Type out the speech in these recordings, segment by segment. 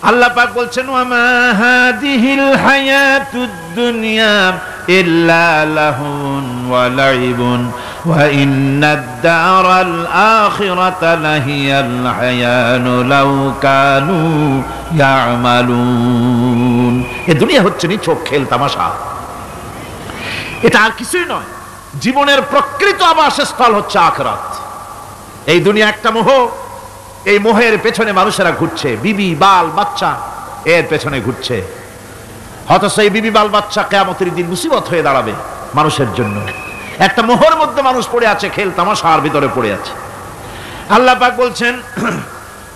আল্লাহ পাক বলছেন ওয়া মা হাদিহিল হায়াতুদ দুনিয়া ইল্লা লাহুন ওয়া লাইবুন ওয়া ইন্নাদ দারাল আখিরাতা লাহিয়াল হায়ানু লাউ কানু ইয়ামালুন। এই দুনিয়া হচ্ছে নিছক খেল তামাশা, এটা আর কিছুই নয়। জীবনের প্রকৃত আবাসস্থল হচ্ছে আখিরাত। এই দুনিয়া একটা মোহ, এই মোহের পেছনে মানুষেরা ঘুরছে, বিবি বাল বাচ্চা এর পেছনে ঘুরছে। অথচ এই বিবি বাল বাচ্চা কিয়ামতের দিন মুসিবত হয়ে দাঁড়াবে মানুষের জন্য। একটা মোহর মধ্যে মানুষ পড়ে আছে, খেল তামাশার ভিতরে পড়ে আছে। আল্লাহ পাক বলছেন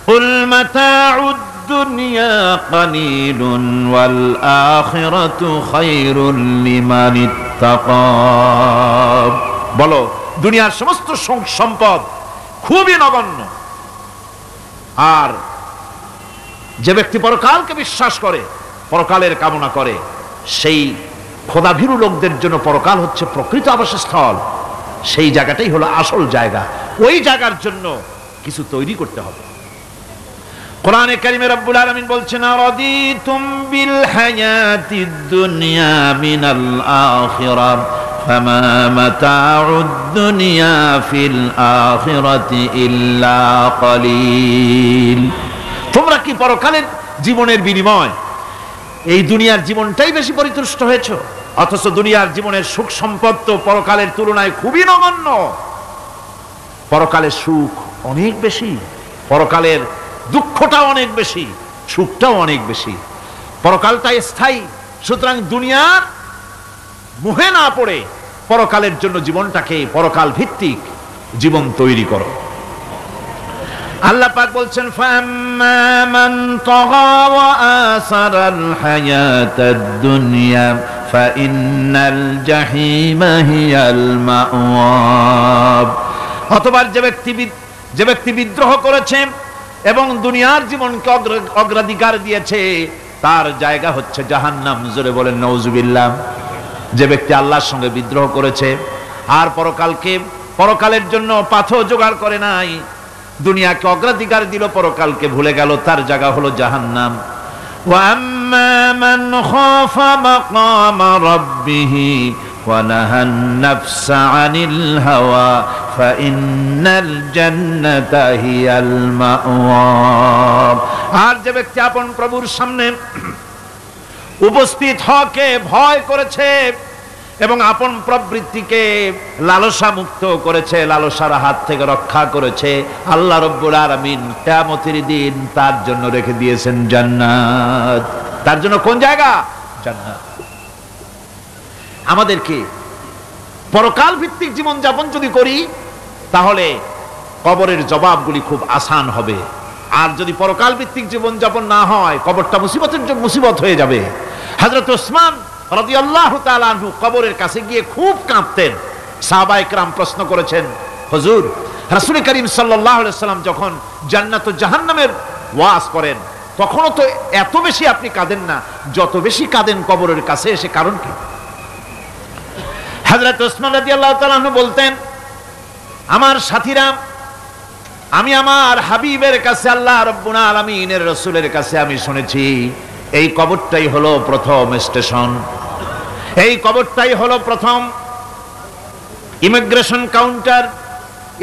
কুল মাতাউদ দুনিয়া কালিলুন ওয়াল আখিরাতু খায়রুল লিমান ইত্তাকা। বলো দুনিয়ার সমস্ত সম্পদ খুবই নগণ্য, আর যে ব্যক্তি পরকালকে বিশ্বাস করে, পরকালের কামনা করে, সেই খোদাভীরু লোকদের জন্য পরকাল হচ্ছে প্রকৃত আবাসস্থল। সেই জায়গাটাই হলো আসল জায়গা। ওই জায়গার জন্য কিছু তৈরি করতে হবে। কোরআনে কারিমে রব্বুল আলামিন বলছেন আরাদিতুম বিল হায়াতিদ দুনিয়া মিনাল আখিরাহ ফামা মাতাউদ দুনিয়া ফিল আখিরাতি ইল্লা কালিল। তোমরা কি পরকালের জীবনের বিনিময় এই দুনিয়ার জীবনটাই বেশি পরিতুষ্ট হয়েছ? অথচ দুনিয়ার জীবনের সুখ সম্পদ তো পরকালের তুলনায় খুবই নগণ্য। পরকালের সুখ অনেক বেশি, পরকালের দুঃখটাও অনেক বেশি, সুখটাও অনেক বেশি। পরকালটাই স্থায়ী। সুতরাং দুনিয়ার মোহে না পড়ে পরকালের জন্য জীবনটাকে পরকাল ভিত্তিক জীবন তৈরি করো। আল্লাহ পাক বলছেন ফাম্মা মান তাগা ওয়া আসারাল হায়াতাদ দুনিয়া ফাইন্নাল জাহিমা হিয়াল মাওয়াব। অথবা যে ব্যক্তি বিদ্রোহ করেছে এবং দুনিয়ার জীবনকে অগ্রাধিকার দিয়েছে, তার জায়গা হচ্ছে জাহান্নাম। জোরে বলেন নাউজুবিল্লাহ। যে ব্যক্তি আল্লাহর সঙ্গে বিদ্রোহ করেছে আর পরকালের জন্য পাথর জোগাড় করে নাই, দুনিয়াকে অগ্রাধিকার দিল, পরকালকে ভুলে গেল, তার জায়গা হলো জাহান্নাম। ওয়া আম্মা মান খাফা মাকামা রাব্বিহি ওয়া নাহান নাফসা আনিল হাওয়া ফাইন্নাল জান্নাতা হিয়াল মাওয়া। আর যে ব্যক্তি আপন প্রভুর সামনে উপস্থিত হকে ভয় করেছে এবং আপন প্রবৃত্তিকে লালসা মুক্ত করেছে, লালসার হাত থেকে রক্ষা করেছে, আল্লাহ রব্বুল আলামিন কিয়ামতের দিন তার জন্য রেখে দিয়েছেন জান্নাত। তার জন্য কোন জায়গা? জান্নাত। আমাদেরকে পরকাল ভিত্তিক জীবন যাপন যদি করি তাহলে কবরের জবাবগুলি খুব আসান হবে। আর যদি পরকাল ভিত্তিক জীবন যাপন না হয়, কবরটা মুসিবত হয়ে যাবে। হযরত ওসমান রাদিয়াল্লাহু তাআলা আনহু কবরের কাছে গিয়ে খুব কাঁদতেন। সাহাবায়ে কেরাম প্রশ্ন করেছেন, হুজুর রাসূল করিম সাল্লাল্লাহু আলাইহি ওয়াসাল্লাম যখন জান্নাত ও জাহান্নামের ওয়াজ করেন তখনও তো এত বেশি আপনি কাঁদেন না, যত বেশি কাঁদেন কবরের কাছে এসে, কারণ কি? হযরত ওসমান রাদিয়াল্লাহু তাআলা আনহু বলতেন, আমার সাথীরা, আমি আমার হাবিবের কাছে, আল্লাহ রাব্বুল আলামিনের রাসূলের কাছে আমি শুনেছি এই কবরটাই হলো প্রথম স্টেশন, এই কবরটাই হলো প্রথম ইমিগ্রেশন কাউন্টার।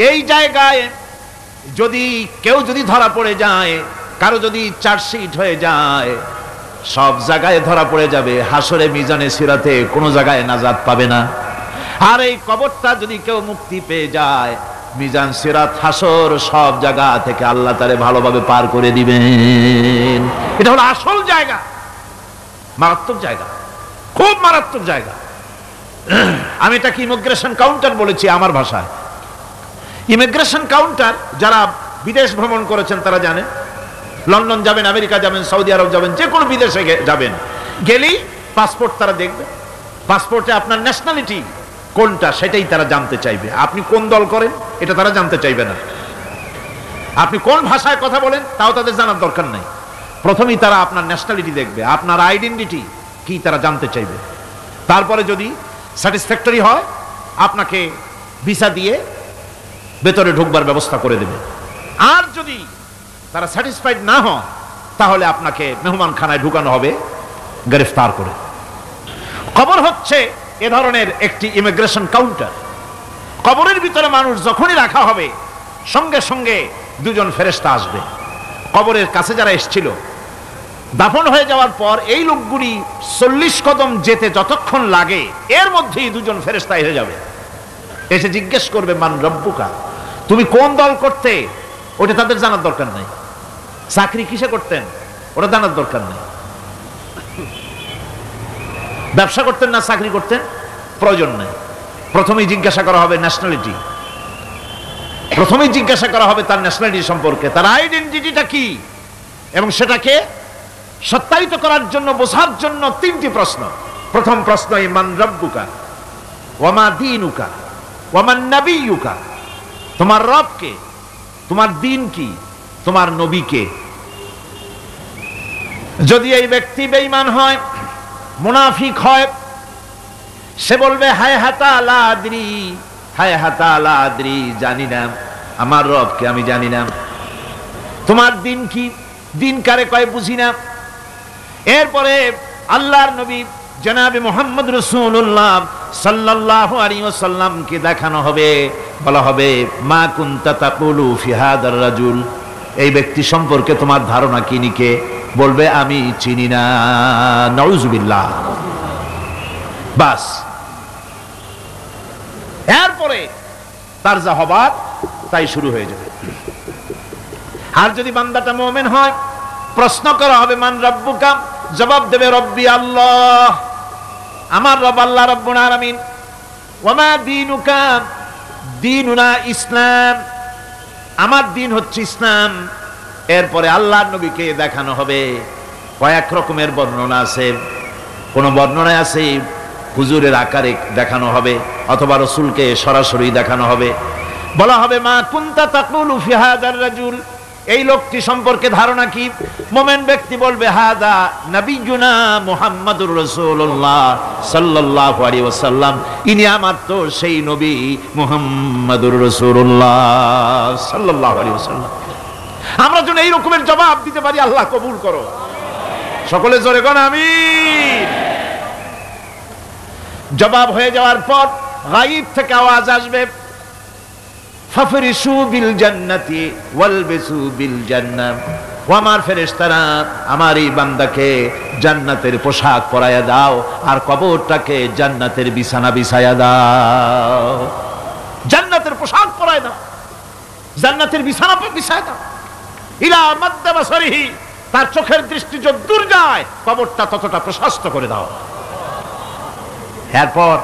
এই জায়গায় কেউ যদি ধরা পড়ে যায়, কারো যদি চার্জশিট হয়ে যায়, সব জায়গায় ধরা পড়ে যাবে। হাসরে মিজানে সিরাতে কোনো জায়গায় নাজাত পাবে না। আর এই কবরটা যদি কেউ মুক্তি পেয়ে যায়, মিজান সিরাত হাসর সব জায়গা থেকে আল্লাহ তারে ভালোভাবে পার করে দিবেন। এটা হলো আসল জায়গা, মারাত্মক জায়গা, খুব মারাত্মক জায়গা। আমি এটাকে ইমিগ্রেশন কাউন্টার বলেছি আমার ভাষায়। ইমিগ্রেশন কাউন্টার যারা বিদেশ ভ্রমণ করেছেন তারা জানেন। লন্ডন যাবেন, আমেরিকা যাবেন, সৌদি আরব যাবেন, যে কোনো বিদেশে যাবেন, গেলেই পাসপোর্ট তারা দেখবে। পাসপোর্টে আপনার ন্যাশনালিটি কোনটা সেটাই তারা জানতে চাইবে। আপনি কোন দল করেন এটা তারা জানতে চাইবে না। আপনি কোন ভাষায় কথা বলেন তাও তাদের জানার দরকার নাই। প্রথমেই তারা আপনার ন্যাশনালিটি দেখবে, আপনার আইডেন্টিটি কি তারা জানতে চাইবে। তারপরে যদি স্যাটিসফ্যাক্টরি হয় আপনাকে ভিসা দিয়ে ভেতরে ঢুকবার ব্যবস্থা করে দেবে। আর যদি তারা স্যাটিসফাইড না হয় তাহলে আপনাকে মেহমানখানায় ঢুকানো হবে গ্রেফতার করে। কবর হচ্ছে এ ধরনের একটি ইমিগ্রেশন কাউন্টার। কবরের ভিতরে মানুষ যখনই রাখা হবে সঙ্গে সঙ্গে দুজন ফেরেশতা আসবে। কবরের কাছে যারা এসেছিল দাফন হয়ে যাওয়ার পর এই লোকগুলি 40 কদম যেতে যতক্ষণ লাগে এর মধ্যেই দুজন ফেরেশতা এসে যাবে, এসে জিজ্ঞেস করবে মান রব্বুকা, তুমি কোন দল করতে, ওটা তাদের জানার দরকার নাই। চাকরি কিসে করতেন ওটা জানার দরকার নেই। ব্যবসা করতেন না চাকরি করতেন প্রয়োজন নেই। প্রথমেই জিজ্ঞাসা করা হবে ন্যাশনালিটি, প্রথমেই জিজ্ঞাসা করা হবে তার ন্যাশনালিটি সম্পর্কে, তার আইডেন্টিটিটা কি, এবং সেটাকে সত্যায়িত করার জন্য বোঝার জন্য 3টি প্রশ্ন। প্রথম প্রশ্ন মান রব্বুকা ওয়ামা দীনুকা ওয়ামান নবিয়ুকা, তোমার রব কে, তোমার দ্বীন কি, তোমার নবী কে। যদি এই ব্যক্তি বেঈমান হয়, মুনাফিক হয়, সে বলবে হায় হাতা লা আদরি, হায় হাতা লা আদরি, জানি না আমার রবকে আমি জানি না। তোমার দিন কি, দিন কারে কয় বুঝি না। এরপরে আল্লাহর নবী জনাবে মুহাম্মদ রাসূলুল্লাহ সাল্লাল্লাহু আলাইহি ওয়াসাল্লামকে দেখানো হবে, বলা হবে মা কুনতা তাকুলু ফি হাদার রাজুল, এই ব্যক্তি সম্পর্কে তোমার ধারণা কি নিকে, বলবে আমি চিনি না। নাউযুবিল্লাহ। বাস, এরপরে তার যা হবার তাই শুরু হয়ে যাবে। আর যদি বান্দাটা মুমিন হয়, প্রশ্ন করা হবে মান রব্বুকা, জবাব দেবে রব্বি আল্লাহ, আমার রব আল্লাহ রাব্বুল আলামিন। ওয়ামা দীনুকা, দীনুনা ইসলাম, আমার দিন হচ্ছে ইসলাম। এরপরে আল্লাহর নবীকে দেখানো হবে। কয়েক রকমের বর্ণনা আছে, কোন বর্ণনায় আছে হুজুরের আকারে দেখানো হবে, অথবা রাসূলকে সরাসরি দেখানো হবে। বলা হবে মা কুনতা তাকুলু ফি হাদার রাজুল, এই লোকটি সম্পর্কে ধারণা কি। মুমিন ব্যক্তি বলবে হাদা নবিয়ুনা মুহাম্মাদুর রাসূলুল্লাহ সাল্লাল্লাহু আলাইহি ওয়াসাল্লাম, ইনি আমার তো সেই নবী মুহাম্মাদুর রাসূলুল্লাহ সাল্লাল্লাহু আলাইহি ওয়াসাল্লাম। আমরা যেন এই রকমের জবাব দিতে পারি, আল্লাহ কবুল করো। সকলে জোরে কোন আমিন। জবাব হয়ে যাওয়ার পর গায়ব থেকে আওয়াজ আসবে ফাফরিশু বিল জান্নাতি ওয়ালবিসু বিল জান্নাহ, ও আমার ফেরেশতারা আমার এই বান্দাকে জান্নাতের পোশাক পরায়া দাও আর কবরটাকে জান্নাতের বিছানা বিছায়া দাও। জান্নাতের পোশাক পরায় দাও, জান্নাতের বিছানা বিছায়া দাও। ইলা মাদ্দা বাসারিহি, তার চোখের দৃষ্টি যত দূর যায় কবরটা ততটা প্রশস্ত করে দাও। এরপর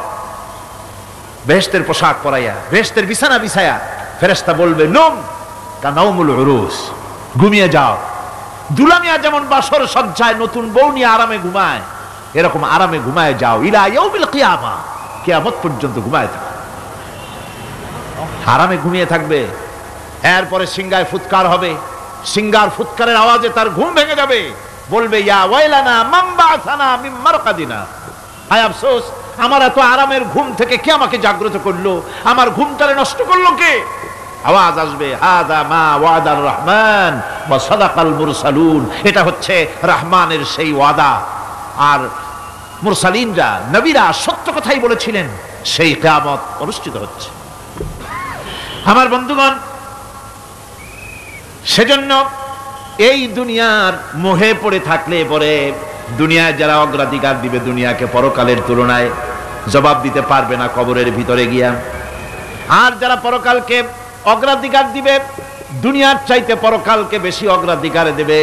বেহেশতের পোশাক পরাইয়া বেহেশতের বিছানা বিছায়া ফেরেশতা বলবে নুম কানাউমুল উরুস, ঘুমিয়ে যাও। দুলামিয়া যেমন বাসর সজ্জায় নতুন বউ নিয়ে আরামে ঘুমায়, এরকম আরামে ঘুমায় যাও। ইলা ইয়াউমিল কিয়ামা, কিয়ামত পর্যন্ত ঘুমায় থাকো, আরামে ঘুমিয়ে থাকবে। এরপরে সিংগায় ফুৎকার হবে, সিংগার ফুৎকারের আওয়াজে তার ঘুম ভেঙে যাবে। বলবে ইয়া ওয়াইলানা মান বা'সানা মিন মারকাদিনা, হায় আফসোস, আমার এত আরামের ঘুম থেকে কে আমাকে জাগ্রত করলো, আমার ঘুমটারে নষ্ট করলো কে। আওয়াজ আসবে হাদা মা ওয়াদার রহমান ওয়া সাদাকাল মুরসালুন, এটা হচ্ছে রহমানের সেই ওয়াদা, আর মুরসালিনরা নবীরা সত্য কথাই বলেছিলেন, সেই কিয়ামত অনুষ্ঠিত হচ্ছে। আমার বন্ধুগণ, সেজন্য এই দুনিয়ার মোহে পড়ে থাকলে পরে দুনিয়ায় যারা অগ্রাধিকার দিবে দুনিয়াকে পরকালের তুলনায়, জবাব দিতে পারবে না কবরের ভিতরে গিয়া। আর যারা পরকালকে অগ্রাধিকার দিবে, দুনিয়ার চাইতে পরকালকে বেশি অগ্রাধিকার দেবে,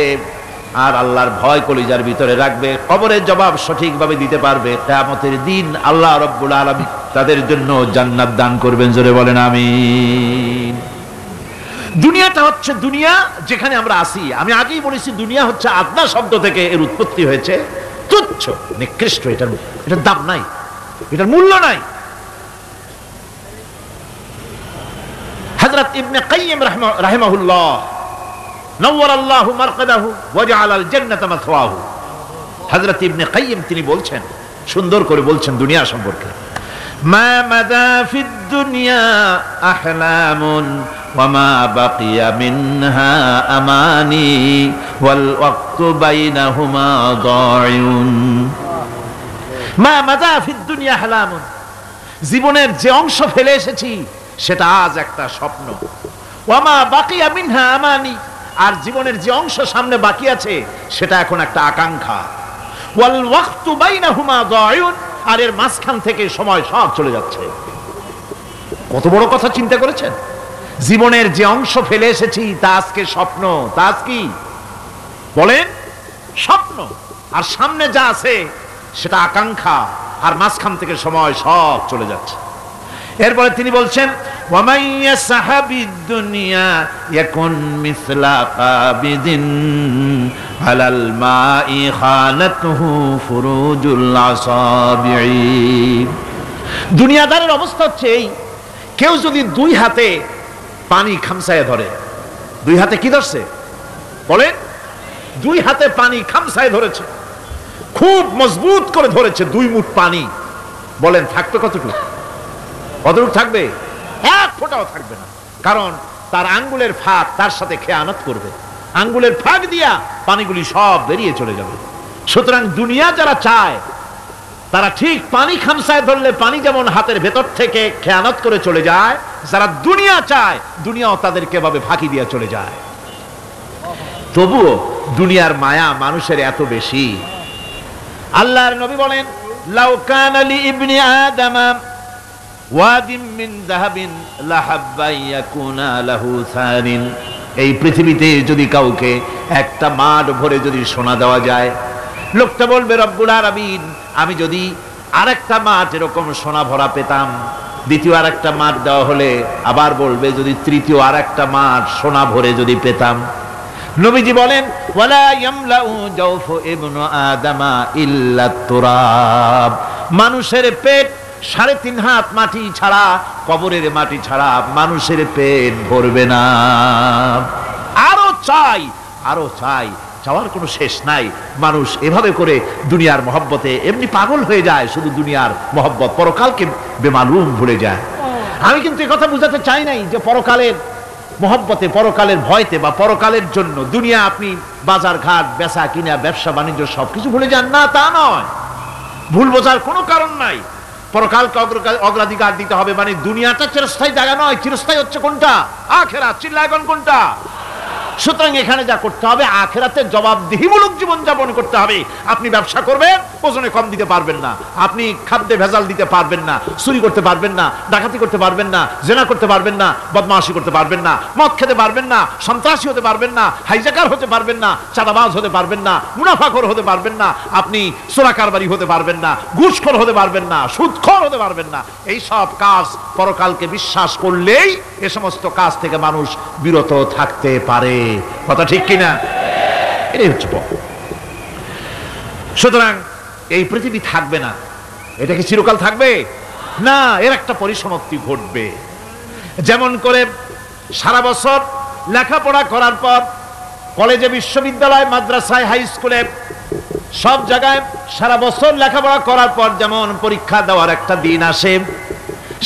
আর আল্লাহর ভয় কলিজার ভিতরে রাখবে, কবরের জবাব সঠিকভাবে দিতে পারবে, কিয়ামতের দিন আল্লাহ রাব্বুল আলামিন তাদের জন্য জান্নাত দান করবেন। জোরে বলেন আমিন। দুনিয়াটা হচ্ছে দুনিয়া যেখানে আমরা আসি। আমি আগেই বলেছি দুনিয়া হচ্ছে আদনা শব্দ থেকে এর উৎপত্তি হয়েছে, তুচ্ছ নিকৃষ্ট, এটার দাম নাই, এটার মূল্য নাই। হযরত ইবনে কাইয়িম রাহিমাহুল্লাহ নওয়ারাল্লাহু মারকাদাহু ওয়া জাআলাল জান্নাতা মাথওয়াহু, হযরত ইবনে কাইয়িম তিনি বলছেন, সুন্দর করে বলছেন দুনিয়া সম্পর্কে, মা মাদা ফিদ দুনিয়া আহলামুন ওয়ামা বাকিয়া মিনহা আমানি ওয়াল ওয়াক্তু বাইনাহুমা দায়ুন। মা মাযা ফিদ দুনিয়া হালামুন, জীবনের যে অংশ ফেলে এসেছি সেটা আজ একটা স্বপ্ন। ওয়ামা বাকিয়া মিনহা আমানি, আর জীবনের যে অংশ সামনে বাকি আছে সেটা এখন একটা আকাঙ্ক্ষা। ওয়াল ওয়াক্তু বাইনাহুমা দায়ুন, আর এর মাঝখান থেকে সময় সব চলে যাচ্ছে। কত বড় কথা চিন্তা করেছেন? জীবনের যে অংশ ফেলে এসেছি তা আজকে স্বপ্ন, তা আজ কি বলেন? স্বপ্ন। আর সামনে যা আছে সেটা আকাঙ্ক্ষা, আর মাঝখান থেকে সময় সব চলে যাচ্ছে। এরপরে তিনি বলছেন ওয়ামাইয়া সাহাবিদ দুনিয়া ইয়াকুন মিসলা কাবিদিন আলাল মাই খানাতুহু ফুরুজুল আসাবিঈ। দুনিয়াদারের অবস্থা হচ্ছে এই, কেউ যদি দুই হাতে পানি খামসায় ধরে, দুই হাতে কি ধরছে বলেন? দুই হাতে পানি খামসায় ধরেছে, খুব মজবুত করে ধরেছে, 2 মুঠ পানি। বলেন থাকবে কতটুকু? কতটুকু থাকবে? 1 ফোঁটাও থাকবে না, কারণ তার আঙ্গুলের ফাঁক তার সাথে খেয়ানত করবে, আঙ্গুলের ফাঁক দিয়া পানিগুলি সব বেরিয়ে চলে যাবে। সুতরাং দুনিয়া যারা চায় তারা ঠিক পানি খামসায় ধরলে পানি যেমন হাতের ভেতর থেকে খেয়ানত করে চলে যায়, যারা দুনিয়া চায় দুনিয়াও তাদেরকে ভাবে ফাঁকি দিয়ে চলে যায়। তবুও দুনিয়ার মায়া মানুষের এত বেশি। আল্লাহর নবী বলেন লাউ কানা লি ইবনি আদামা ওয়াদিম মিন যাহাবিন লাহাব্বা ইয়াকুনা লাহু সানিন। এই পৃথিবীতে যদি কাউকে একটা মাঠ ভরে যদি সোনা দেওয়া যায়, লোকটা বলবে রব্বুল আলামিন আমি যদি আরেকটা মাঠ এরকম সোনা ভরা পেতাম। দ্বিতীয় আরেকটা মাঠ দেওয়া হলে আবার বলবে যদি তৃতীয় আরেকটা মাঠ সোনা ভরে যদি পেতাম। নবীজি বলেন ওয়ালা ইয়ামলাউ জাওফু ইবনু আদামা ইল্লা তুরাব। মানুষের পেট 3.5 হাত মাটি ছাড়া, কবরের মাটি ছাড়া মানুষের পেট ভরবে না। আরো চাই, আরো চাই, চাওয়ার কোনো শেষ নাই। মানুষ এভাবে করে দুনিয়ার মহব্বতে এমনি পাগল হয়ে যায়, শুধু দুনিয়ার মহব্বত, পরকালকে বেমালুম ভুলে যায়। আমি কিন্তু এই কথা বুঝাতে চাই নাই যে পরকালের মহব্বতে, পরকালের ভয়তে বা পরকালের জন্য দুনিয়া আপনি বাজার ঘাট বেচা কিনা ব্যবসা বাণিজ্য সবকিছু ভুলে যান, না তা নয়। ভুল বোঝার কোনো কারণ নাই। পরকালকে অগ্রাধিকার দিতে হবে, মানে দুনিয়াটা চিরস্থায়ী জায়গা নয়। চিরস্থায়ী হচ্ছে কোনটা? আখিরাত। চিল্লায় এখন কোনটা? সুতরাং এখানে যা করতে হবে আখিরাতের জবাবদিহিমূলক জীবন যাপন করতে হবে। আপনি ব্যবসা করবেন, ওজনে কম দিতে পারবেন না, আপনি খাদ্যে ভেজাল দিতে পারবেন না, চুরি করতে পারবেন না, ডাকাতি করতে পারবেন না, জেনা করতে পারবেন না, বদমাশি করতে পারবেন না, মদ খেতে পারবেন না, সন্ত্রাসী হতে পারবেন না, হাইজাকার হতে পারবেন না, চাঁদাবাজ হতে পারবেন না, মুনাফাখোর হতে পারবেন না, আপনি চোরা কারবারি হতে পারবেন না, ঘুষখোর হতে পারবেন না, সুদখোর হতে পারবেন না। এই সব কাজ পরকালকে বিশ্বাস করলেই এ সমস্ত কাজ থেকে মানুষ বিরত থাকতে পারে। কথা ঠিক কিনা? এটাই হচ্ছে। সুতরাং এই পৃথিবী থাকবে না, এটা কি চিরকাল থাকবে না? এর একটা পরিসমাপ্তি ঘটবে। যেমন করে সারা বছর লেখাপড়া করার পর কলেজে, বিশ্ববিদ্যালয়, মাদ্রাসায়, হাই স্কুলে সব জায়গায় সারা বছর লেখাপড়া করার পর যেমন পরীক্ষা দেওয়ার একটা দিন আসে,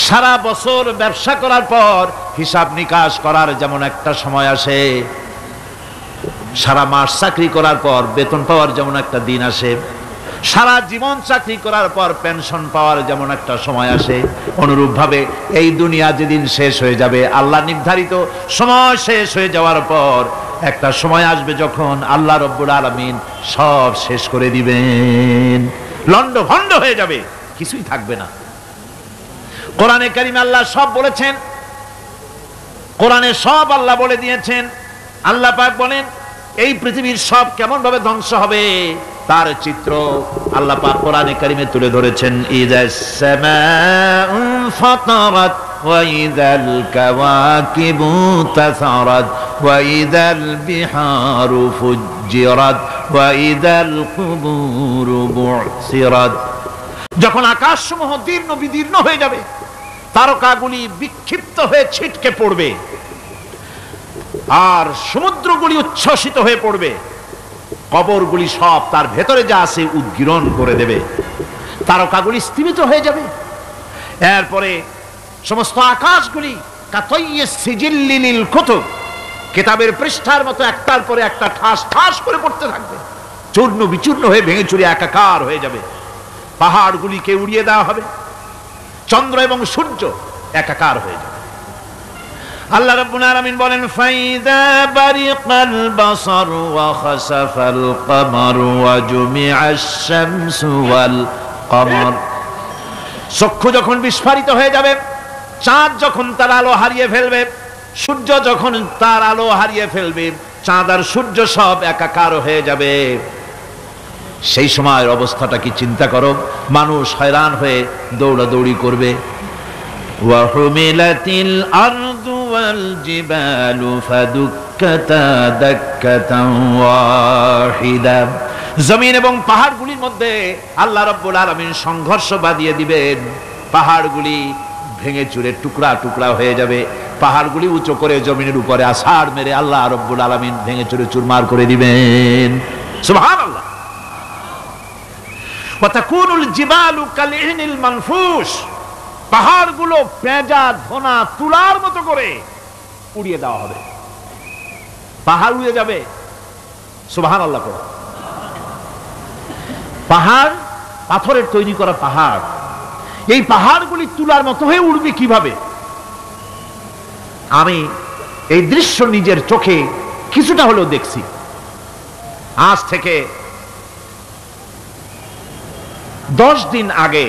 সারা বছর ব্যবসা করার পর হিসাব নিকাশ করার যেমন একটা সময় আসে, সারা মাস চাকরি করার পর বেতন পাওয়ার যেমন একটা দিন আসে, সারা জীবন চাকরি করার পর পেনশন পাওয়ার যেমন একটা সময় আসে, অনুরূপভাবে এই দুনিয়া যেদিন শেষ হয়ে যাবে, আল্লাহ নির্ধারিত সময় শেষ হয়ে যাওয়ার পর একটা সময় আসবে যখন আল্লাহ রব্বুল আলামিন সব শেষ করে দিবেন, লন্ডভন্ড হয়ে যাবে, কিছুই থাকবে না। কোরআনে কারিমে আল্লাহ সব বলেছেন, কোরআনে সব আল্লাহ বলে দিয়েছেন। আল্লাহ পাক বলেন এই পৃথিবীর সব কেমন ভাবে ধ্বংস হবে তার চিত্র আল্লাহ পাক কোরআনে কারিমে তুলে ধরেছেন। ইযাস সামাউ ফাতারাত ওয়া ইযাল কাওয়াকিবু তাসারাত ওয়া ইযাল বিহারু ফুজ্জিরাত ওয়া ইযাল কুবুরু বু'সিরাত। যখন আকাশসমূহ দীর্ণ বিদীর্ণ হয়ে যাবে, তারকাগুলি বিক্ষিপ্ত হয়ে ছিটকে পড়বে, আর সমুদ্রগুলি উচ্ছ্বসিত হয়ে পড়বে, কবরগুলি সব তার ভেতরে যা আছে উদ্গীরণ করে দেবে, তারকাগুলি স্থিমিত হয়ে যাবে, এরপরে সমস্ত আকাশগুলি কাতাইয়িস সিজিল্লি লিল কুতুব, কিতাবের পৃষ্ঠার মতো একটার পরে একটা ঠাস ঠাস করে পড়তে থাকবে, চূর্ণ বিচূর্ণ হয়ে ভেঙে চুরে একাকার হয়ে যাবে। পাহাড়গুলিকে উড়িয়ে দেওয়া হবে, চন্দ্র এবং সূর্য একাকার হয়ে যাবে। আল্লাহ রাব্বুল আলামিন বলেন, ফাইদা বারিকাল বাসার ওয়া খাসাফাল কমার ওয়া জুমিআশ শামসু ওয়াল কমার। চক্ষু যখন বিস্ফারিত হয়ে যাবে, চাঁদ যখন তার আলো হারিয়ে ফেলবে, সূর্য যখন তার আলো হারিয়ে ফেলবে, চাঁদ আর সূর্য সব একাকার হয়ে যাবে, সেই সময়ের অবস্থাটা কি চিন্তা করো। মানুষ হয়রান হয়ে দৌড়াদৌড়ি করবে। ওয়াহুমিলাতিল আরদু ওয়াল জিবালু ফাদুক্কাতা দাক্কাতান ওয়াহিদা। জমিন এবং পাহাড়গুলির মধ্যে আল্লাহ রাব্বুল আলামিন সংঘর্ষ বাঁধিয়ে দিবেন। পাহাড়গুলি ভেঙে চুরে টুকরা টুকরা হয়ে যাবে। পাহাড়গুলি উঁচু করে জমিনের উপরে আছাড় মেরে আল্লাহ রাব্বুল আলামিন ভেঙে চুরে চুরমার করে দিবেন। সুবহানাল্লাহ। ওয়া তাকুনুল জিবালু কালইনিল মানফুস। পাহাড়গুলো পেঁজা ধোনা তুলার মতো করে উড়িয়ে দেওয়া হবে, পাহাড় উড়ে যাবে। সুবহানাল্লাহ। পাহাড় পাথরের তৈরি করা পাহাড়, এই পাহাড়গুলি তুলার মতো হয়ে উড়বে কিভাবে? আমি এই দৃশ্য নিজের চোখে কিছুটা হলেও দেখছি। আজ থেকে 10 দিন আগে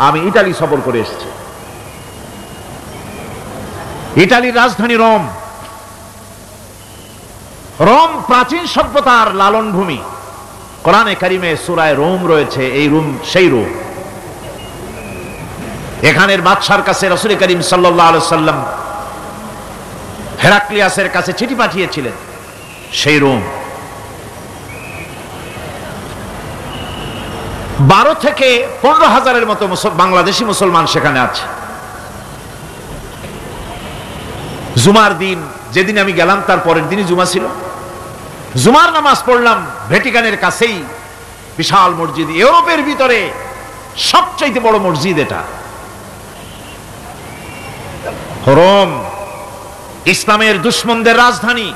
আমি ইতালি সফর করে এসেছি। ইতালির রাজধানী রোম। রোম প্রাচীন সভ্যতার লালন ভূমি। কোরআনে কারিমে সূরায়ে রোম রয়েছে। এই রোম সেই রোম। এখানের বাদশার কাছে রাসূল করিম সাল্লাল্লাহু আলাইহি সাল্লাম হেরাক্লিয়াসের কাছে চিঠি পাঠিয়েছিলেন। সেই রোম 12 থেকে 15,000-এর মতো বাংলাদেশি মুসলমান সেখানে আছে। জুমার দিন, যেদিন আমি গেলাম তার পরের দিনই জুমা ছিল। জুমার নামাজ পড়লাম ভ্যাটিকানের কাছেই বিশাল মসজিদ, ইউরোপের ভিতরে সবচাইতে বড় মসজিদ এটা। রোম ইসলামের দুশমনদের রাজধানী।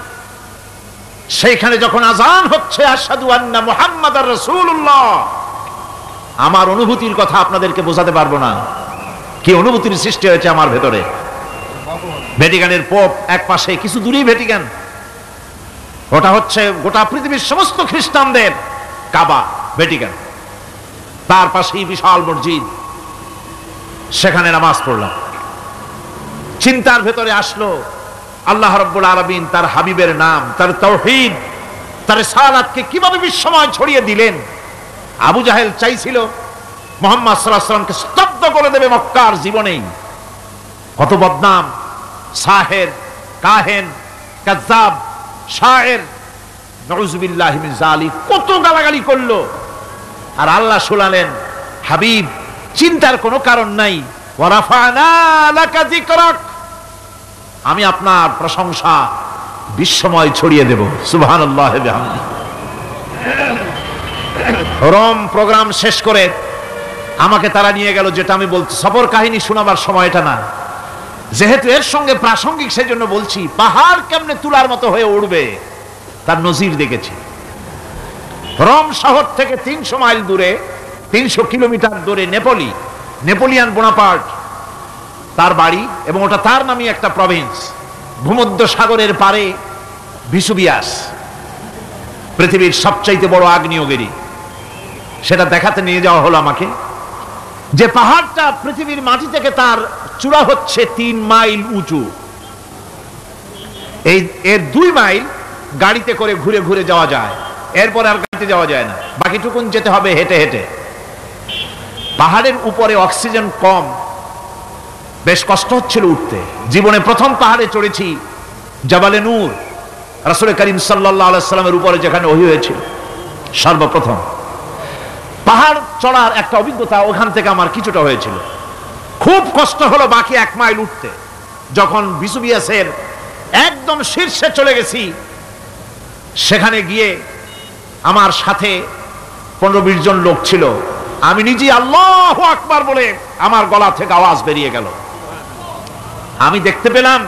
সেইখানে যখন আযান হচ্ছে আশহাদু আন্না মুহাম্মাদার রাসূলুল্লাহ, আমার অনুভূতির কথা আপনাদেরকে বোঝাতে পারবো না, কি অনুভূতির সৃষ্টি হয়েছে আমার ভেতরে। ভ্যাটিকানের পোপ এক পাশে, কিছু দূরেই ভ্যাটিকান। ওটা হচ্ছে গোটা পৃথিবীর সমস্ত খ্রিস্টানদের কাবা, ভ্যাটিকান। তার পাশেই বিশাল মসজিদ, সেখানে নামাজ পড়লাম। চিন্তার ভেতরে আসলো আল্লাহ রাব্বুল আলামিন তার হাবিবের নাম, তার তাওহীদ, তার রিসালাতকে কিভাবে বিশ্বময় ছড়িয়ে দিলেন। আবু জাহেল চাইছিল মুহাম্মদ সাল্লাল্লাহু আলাইহি ওয়াসাল্লামকে স্তব্ধ করে দেবে মক্কার জীবনেই। কত বদনাম, সাহের, কাহেন, কাজ্জাব, শায়ের, নাউযুবিল্লাহি মিন যালিক, কত গালাগালি করলো। আর আল্লাহ শুনালেন, হাবিব চিন্তার কোনো কারণ নাই, ওয়া রাফা'না লাকা যিকরাক, আমি আপনার প্রশংসা বিশ্বময় ছড়িয়ে দেব। সুবহানাল্লাহি ওয়া বিহামদিহি। রোম প্রোগ্রাম শেষ করে আমাকে তারা নিয়ে গেল, যেটা আমি বলছি সফর কাহিনী শোনাবার সময় এটা না, যেহেতু এর সঙ্গে প্রাসঙ্গিক সেজন্য বলছি। পাহাড় কেমনে তুলার মতো হয়ে উড়বে তার নজির দেখেছি। রোম শহর থেকে 300 মাইল দূরে, 300 কিলোমিটার দূরে নেপোলি, নেপোলিয়ান বোনাপার্ট তার বাড়ি, এবং ওটা তার নামই একটা প্রভিন্স। ভূমধ্য সাগরের পারে ভিসুভিয়াস, পৃথিবীর সবচাইতে বড় আগ্নেয়গিরি, সেটা দেখাতে নিয়ে যাওয়া হলো আমাকে। যে পাহাড়টা পৃথিবীর মাটি থেকে তার চূড়া হচ্ছে 3 মাইল উঁচু। এর 2 মাইল গাড়িতে করে ঘুরে ঘুরে যাওয়া যায়, এরপর আর গাড়িতে যাওয়া যায় না, বাকিটুকুন যেতে হবে হেঁটে হেঁটে। পাহাড়ের উপরে অক্সিজেন কম, বেশ কষ্ট হচ্ছিল উঠতে। জীবনে প্রথম পাহাড়ে চড়েছি, জাবালে নূর, রাসূল করিম সাল্লাল্লাহু আলাইহি সাল্লামের উপরে যেখানে ওহী হয়েছিল সর্বপ্রথম। পাহাড় চড়ার একটা অভিজ্ঞতা ওখান থেকে আমার কিছুটা হয়েছিল। খুব কষ্ট হলো বাকি 1 মাইল উঠতে। যখন ভিসুভিয়াসের একদম শীর্ষে চলে গেছি, সেখানে গিয়ে আমার সাথে 15-20 জন লোক ছিল। আমি নিজে আল্লাহু আকবার বলে আমার গলা থেকে আওয়াজ বেরিয়ে গেল। আমি দেখতে পেলাম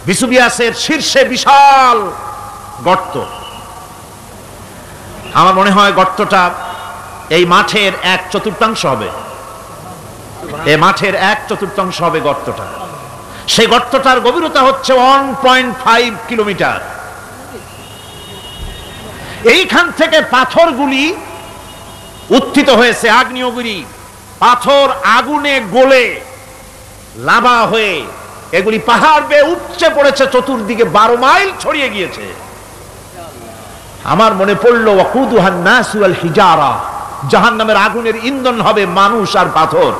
ভিসুভিয়াসের শীর্ষে বিশাল গর্ত। আমার মনে হয় গর্তটা এই মাঠের 1/4 হবে, এই মাঠের 1/4 হবে গর্তটা। সেই গর্তটার গভীরতা হচ্ছে 1.5 কিলোমিটার। এইখান থেকে পাথরগুলি উত্থিত হয়েছে, আগ্নেয়গিরি পাথর আগুনে গলে লাভা হয়ে এগুলি পাহাড় বেয়ে উপচে পড়েছে, চতুর্দিকে 12 মাইল ছড়িয়ে গিয়েছে। আমার মনে পড়ল ওয়াকুদুহান নাসু ওয়াল হিজারা, জাহান্নামের আগুনের ইন্ধন হবে মানুষ আর পাথর।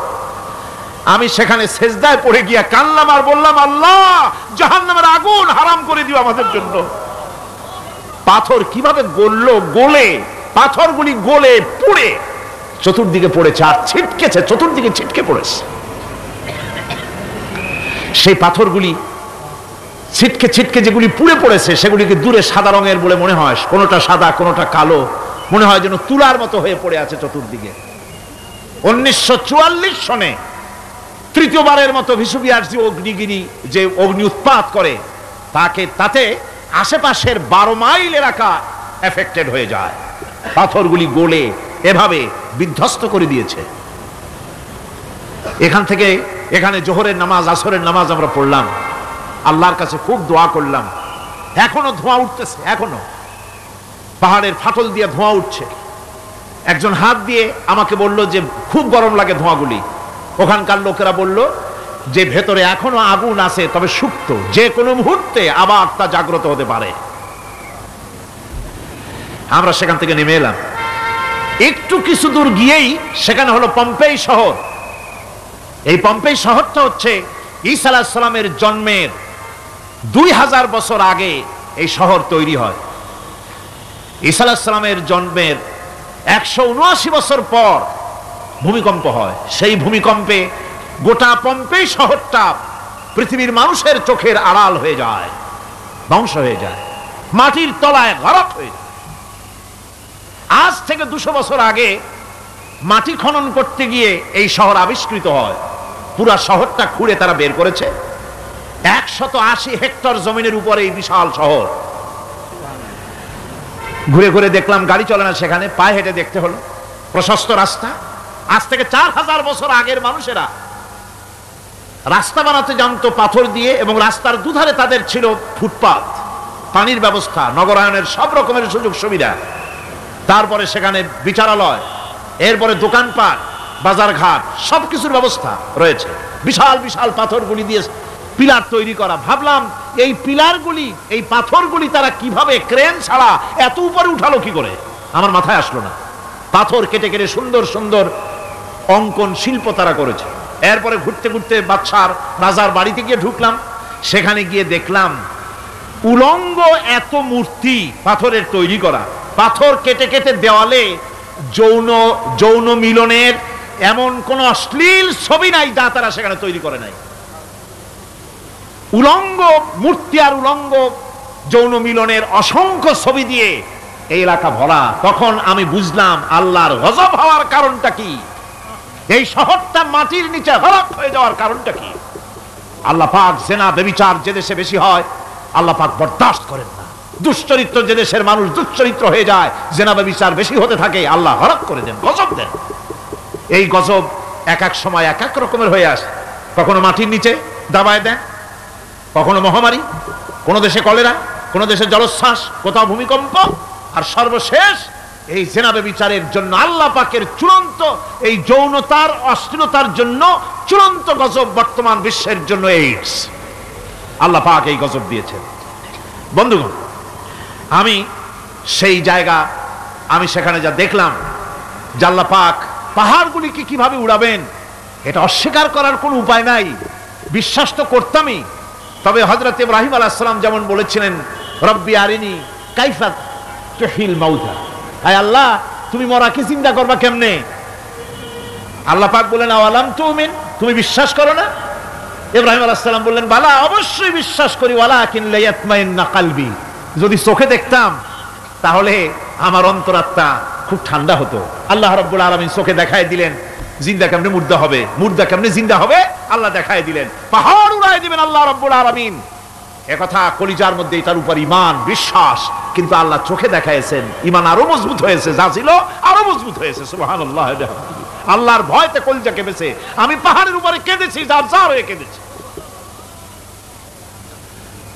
আমি সেখানে সেজদায় পড়ে গিয়া কান্নাম আর বললাম, আল্লাহ জাহান্নামের আগুন হারাম করে দিও আমাদের জন্য। পাথর কিভাবে গললো, গলে পাথরগুলি গলে পুড়ে চতুর্দিকে পড়েছে আর ছিটকেছে, চতুর্দিকে ছিটকে পড়েছে। সেই পাথরগুলি ছিটকে ছিটকে যেগুলি পুড়ে পড়েছে সেগুলিকে দূরে সাদা রঙের বলে মনে হয়, কোনোটা সাদা কোনোটা কালো, মনে হয় যেন তুলার মতো হয়ে পড়ে আছে চতুর্দিকে। 1944 সনে তৃতীয়বারের মতো ভিসুভিয়াস যে অগ্নিগিরি, যে অগ্নি উৎপাত করে তাতে আশেপাশের 12 মাইল এলাকা এফেক্টেড হয়ে যায়। পাথরগুলি গলে এভাবে বিধ্বস্ত করে দিয়েছে। এখান থেকে এখানে জোহরের নামাজ, আসরের নামাজ আমরা পড়লাম, আল্লাহর কাছে খুব দোয়া করলাম। এখনো ধোঁয়া উঠতেছে, এখনো পাহাড়ের ফাটল দিয়ে ধোঁয়া উঠছে। একজন হাত দিয়ে আমাকে বলল যে খুব গরম লাগে ধোঁয়াগুলি। ওখানকার লোকেরা বলল যে ভেতরে এখনো আগুন আছে, তবে সুপ্ত, যে কোনো মুহূর্তে আবার তা জাগ্রত হতে পারে। আমরা সেখান থেকে নেমে এলাম। একটু কিছু দূর গিয়েই সেখানে হলো পম্পেই শহর। এই পম্পেই শহরটা হচ্ছে ঈসা আলাইহিস সালামের জন্মের 2000 বছর আগে এই শহর তৈরি হয়। ঈসা আলাইহিস সালামের জন্মের 179 বছর পর ভূমিকম্প হয়। সেই ভূমিকম্পে গোটা পম্পেই শহরটা পৃথিবীর মানুষের চোখের আড়াল হয়ে যায়, ধ্বংস হয়ে যায়, মাটির তলায় গরক হয়ে যায়। আজ থেকে 200 বছর আগে মাটি খনন করতে গিয়ে এই শহর আবিষ্কৃত হয়। পুরা শহরটা খুঁড়ে তারা বের করেছে। 180 হেক্টর জমিনের উপরে এই বিশাল শহর। ঘুরে ঘুরে দেখলাম, গাড়ি চলে না সেখানে, পায়ে হেঁটে দেখতে হলো। প্রশস্ত রাস্তা। আজ থেকে 4000 বছর আগের মানুষেরা রাস্তা বানাতে জানতো পাথর দিয়ে, এবং রাস্তার দুধারে তাদের ছিল ফুটপাত, পানির ব্যবস্থা, নগরায়নের সব রকমের সুযোগ সুবিধা। তারপরে সেখানে বিচারালয়, এরপরে দোকানপাট, বাজারঘাট, সবকিছুর ব্যবস্থা রয়েছে। বিশাল বিশাল পাথরগুলি দিয়ে পিলার তৈরি করা। ভাবলাম এই পিলারগুলি, এই পাথরগুলি তারা কিভাবে ক্রেন ছাড়া এত উপরে উঠালো কি করে, আমার মাথায় আসলো না। পাথর কেটে কেটে সুন্দর সুন্দর অঙ্কন শিল্প তারা করেছে। এরপরে ঘুরতে ঘুরতে বাদশার রাজার বাড়িতে গিয়ে ঢুকলাম। সেখানে গিয়ে দেখলাম উলঙ্গ এত মূর্তি পাথরের তৈরি করা। পাথর কেটে কেটে দেওয়ালে যৌন মিলনের এমন কোন অশ্লীল ছবি নাই যা তারা সেখানে তৈরি করে নাই। উলঙ্গ মূর্তি আর উলঙ্গ যৌন মিলনের অসংখ্য ছবি দিয়ে এই এলাকা ভরা। তখন আমি বুঝলাম আল্লাহর গজব হওয়ার কারণটা কি, এই শহরটা মাটির নিচে হরক হয়ে যাওয়ার কারণটা কি। আল্লাহ পাক জেনা ব্যভিচার যে দেশে বেশি হয় আল্লাহ পাক বরদাস্ত করেন না। দুশ্চরিত্র যে দেশের মানুষ দুশ্চরিত্র হয়ে যায়, জেনা ব্যভিচার বেশি হতে থাকে, আল্লাহ হরক করে দেন, গজব দেন। এই গজব এক এক সময় এক এক রকমের হয়ে আসে। কখনো মাটির নিচে দাবায় দেন, কখনো মহামারী, কোন দেশে কলেরা, কোন দেশে জলোচ্ছ্বাস, কোথাও ভূমিকম্প, আর সর্বশেষ এই জেনা ব্যভিচারের জন্য আল্লাহ পাকের চূড়ান্ত, এই যৌনতার অশ্লীলতার জন্য চূড়ান্ত গজব বর্তমান বিশ্বের জন্য এইডস। আল্লাহ পাক এই গজব দিয়েছেন। বন্ধুগণ, আমি সেই জায়গা, আমি সেখানে যা দেখলাম, যে আল্লাহ পাক পাহাড়গুলিকে কিভাবে উড়াবেন এটা অস্বীকার করার কোনো উপায় নাই। বিশ্বাস তো করতামই, তবে হযরত ইব্রাহিম আলাইহিস সালাম যেমন বলেছিলেন, রব্বি আরিনি কাইফা তুহিল মাউতা, আয় আল্লাহ তুমি মরাকে চিন্তা করবা কেমনে। আল্লাহ পাক বলেন আওয়ালাম তুমিন, তুমি বিশ্বাস করো না? ইব্রাহিম আলাইহিস সালাম বললেন বালা, অবশ্যই বিশ্বাস করি, ওয়ালাকিন লায়াতমাইন্না কলবি, যদি চোখে দেখতাম তাহলে আমার অন্তরাত্মা খুব ঠান্ডা হতো। আল্লাহ রাব্বুল আলামিন চোখে দেখায় দিলেন জিন্দা কেমনে মুর্দা হবে, মুর্দা কেমনে জিন্দা হবে, আল্লাহ দেখায় দিলেন, পাহাড় উড়ায় দিবেন আল্লাহ রাব্বুল আলামিন। একথা কলিজার মধ্যে তার উপর ঈমান বিশ্বাস, কিন্তু আল্লাহ চোখে দেখাইছেন, ঈমান আরো মজবুত হয়েছে, যা ছিল আরো মজবুত হয়েছে। সুবহানাল্লাহ। আল্লাহর ভয়তে কলিজা কেঁপেছে। আমি পাহাড়ের উপরে কেঁদেছি, যার যার হয়ে কেঁদেছি।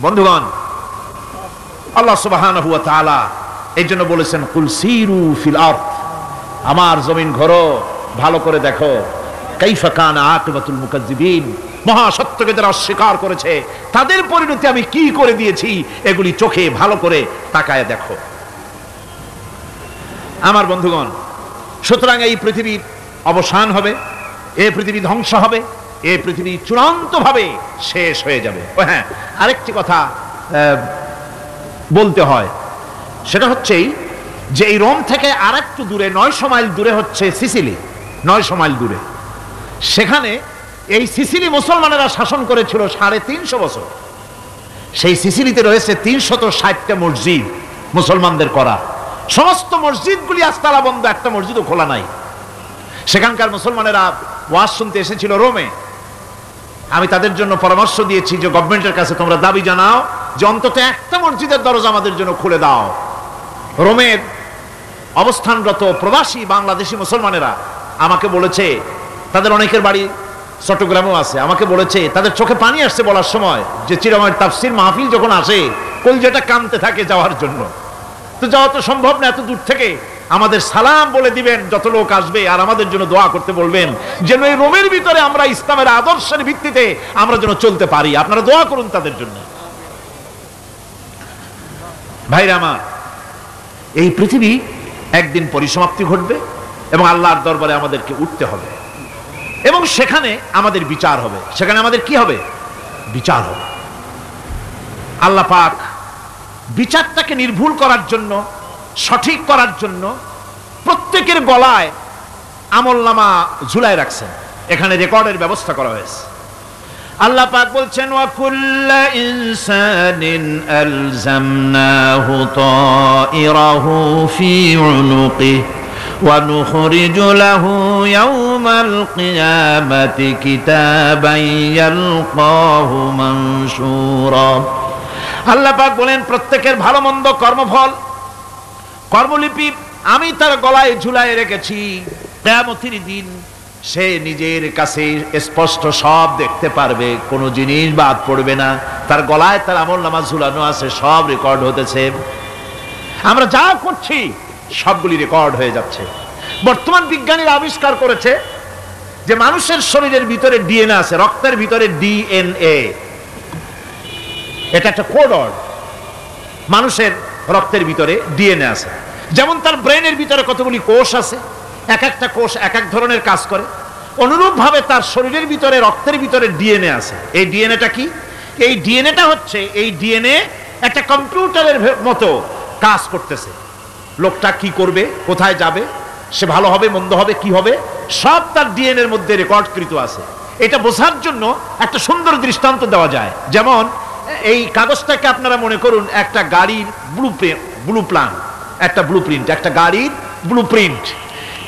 বন্ধুগণ, আল্লাহ সুবহানাহু ওয়া তাআলা এই জন্য বলেছেন, কুল সিরু ফিল আরদ, আমার জমিন ঘোরো, ভালো করে দেখো, কাইফা কানা আকিবাতুল মুকাজ্জিবিন, মহাসত্যকে যারা অস্বীকার করেছে তাদের পরিণতি আমি কি করে দিয়েছি, এগুলি চোখে ভালো করে তাকায় দেখো। আমার বন্ধুগণ, সুতরাং এই পৃথিবীর অবসান হবে, এই পৃথিবী ধ্বংস হবে, এই পৃথিবী চূড়ান্তভাবে শেষ হয়ে যাবে। ও হ্যাঁ, আরেকটি কথা বলতে হয়, সেটা হচ্ছে যে এই রোম থেকে আরেকটু দূরে 900 মাইল দূরে হচ্ছে সিসিলি। 900 মাইল দূরে, সেখানে এই সিসিলি মুসলমানেরা শাসন করেছিল 350 বছর। সেই সিসিলিতে রয়েছে 360টা মসজিদ মুসলমানদের করা। সমস্ত মসজিদগুলি আজ তালা বন্ধ, একটা মসজিদও খোলা নাই। সেখানকার মুসলমানেরা ওয়াজ শুনতে এসেছিল রোমে। আমি তাদের জন্য পরামর্শ দিয়েছি যে গভর্নমেন্টের কাছে তোমরা দাবি জানাও যে অন্তত একটা মসজিদের দরজা আমাদের জন্য খুলে দাও। রোমের অবস্থানরত প্রবাসী বাংলাদেশি মুসলমানেরা আমাকে বলেছে, তাদের অনেকের বাড়ি চট্টগ্রামেও আছে, আমাকে বলেছে তাদের চোখে পানি আসছে বলার সময় যে চিরময়ের তাফসীর মাহফিল যখন আসে কলজাটা কাঁদতে থাকে যাওয়ার জন্য। তো যাওয়া তো সম্ভব না এত দূর থেকে, আমাদের সালাম বলে দিবেন যত লোক আসবে, আর আমাদের জন্য দোয়া করতে বলবেন যেন এই রোমের ভিতরে আমরা ইসলামের আদর্শের ভিত্তিতে আমরা যেন চলতে পারি। আপনারা দোয়া করুন তাদের জন্য। ভাইরা আমার, এই পৃথিবী একদিন পরিসমাপ্তি ঘটবে এবং আল্লাহর দরবারে আমাদেরকে উঠতে হবে এবং সেখানে আমাদের বিচার হবে। সেখানে আমাদের কি হবে? বিচার হবে। আল্লাহ পাক বিচারটাকে নির্ভুল করার জন্য, সঠিক করার জন্য প্রত্যেকের গলায় আমলনামা ঝুলায় রাখছেন। এখানে রেকর্ডের ব্যবস্থা করা হয়েছে। আল্লাহ পাক বলছেন, ওয়া কুল্লা ইনসানিন আলজামনাহু তাইরাহু ফি উনুকিহি ওয়া নুখরিজু লাহু ইয়াওমাল কিয়ামাতি কিতাবান ইয়ালকাহু মানশুরা। আল্লাহ পাক বলেন, প্রত্যেকের ভালো মন্দ কর্মফল, কর্মলিপি আমি তার গলায় ঝুলায় রেখেছি। কিয়ামতের দিন সে নিজের কাছে স্পষ্ট সব দেখতে পারবে, কোনো জিনিস বাদ পড়বে না। তার গলায় তার আমলনামা ঝুলানো আছে, সব রেকর্ড হতেছে। আমরা যা করছি সবগুলি রেকর্ড হয়ে যাচ্ছে। বর্তমান বিজ্ঞানীরা আবিষ্কার করেছে যে মানুষের শরীরের ভিতরে ডিএনএ আছে, রক্তের ভিতরে ডিএনএ, এটা একটা কোড। মানুষের রক্তের ভিতরে ডিএনএ আছে। যেমন তার ব্রেনের ভিতরে কতগুলি কোষ আছে, এক একটা কোষ এক এক ধরনের কাজ করে, অনুরূপভাবে তার শরীরের ভিতরে রক্তের ভিতরে ডিএনএ আছে। এই ডিএনএটা কি? এই ডিএনএটা হচ্ছে, এই ডিএনএ একটা কম্পিউটারের মতো কাজ করতেছে। লোকটা কি করবে, কোথায় যাবে, সে ভালো হবে মন্দ হবে কি হবে, সব তার ডিএনএর মধ্যে রেকর্ডকৃত আছে। এটা বোঝার জন্য একটা সুন্দর দৃষ্টান্ত দেওয়া যায়। যেমন এই কাগজটাকে আপনারা মনে করুন একটা গাড়ির ব্লুপ্রিন্ট, একটা গাড়ির ব্লুপ্রিন্ট।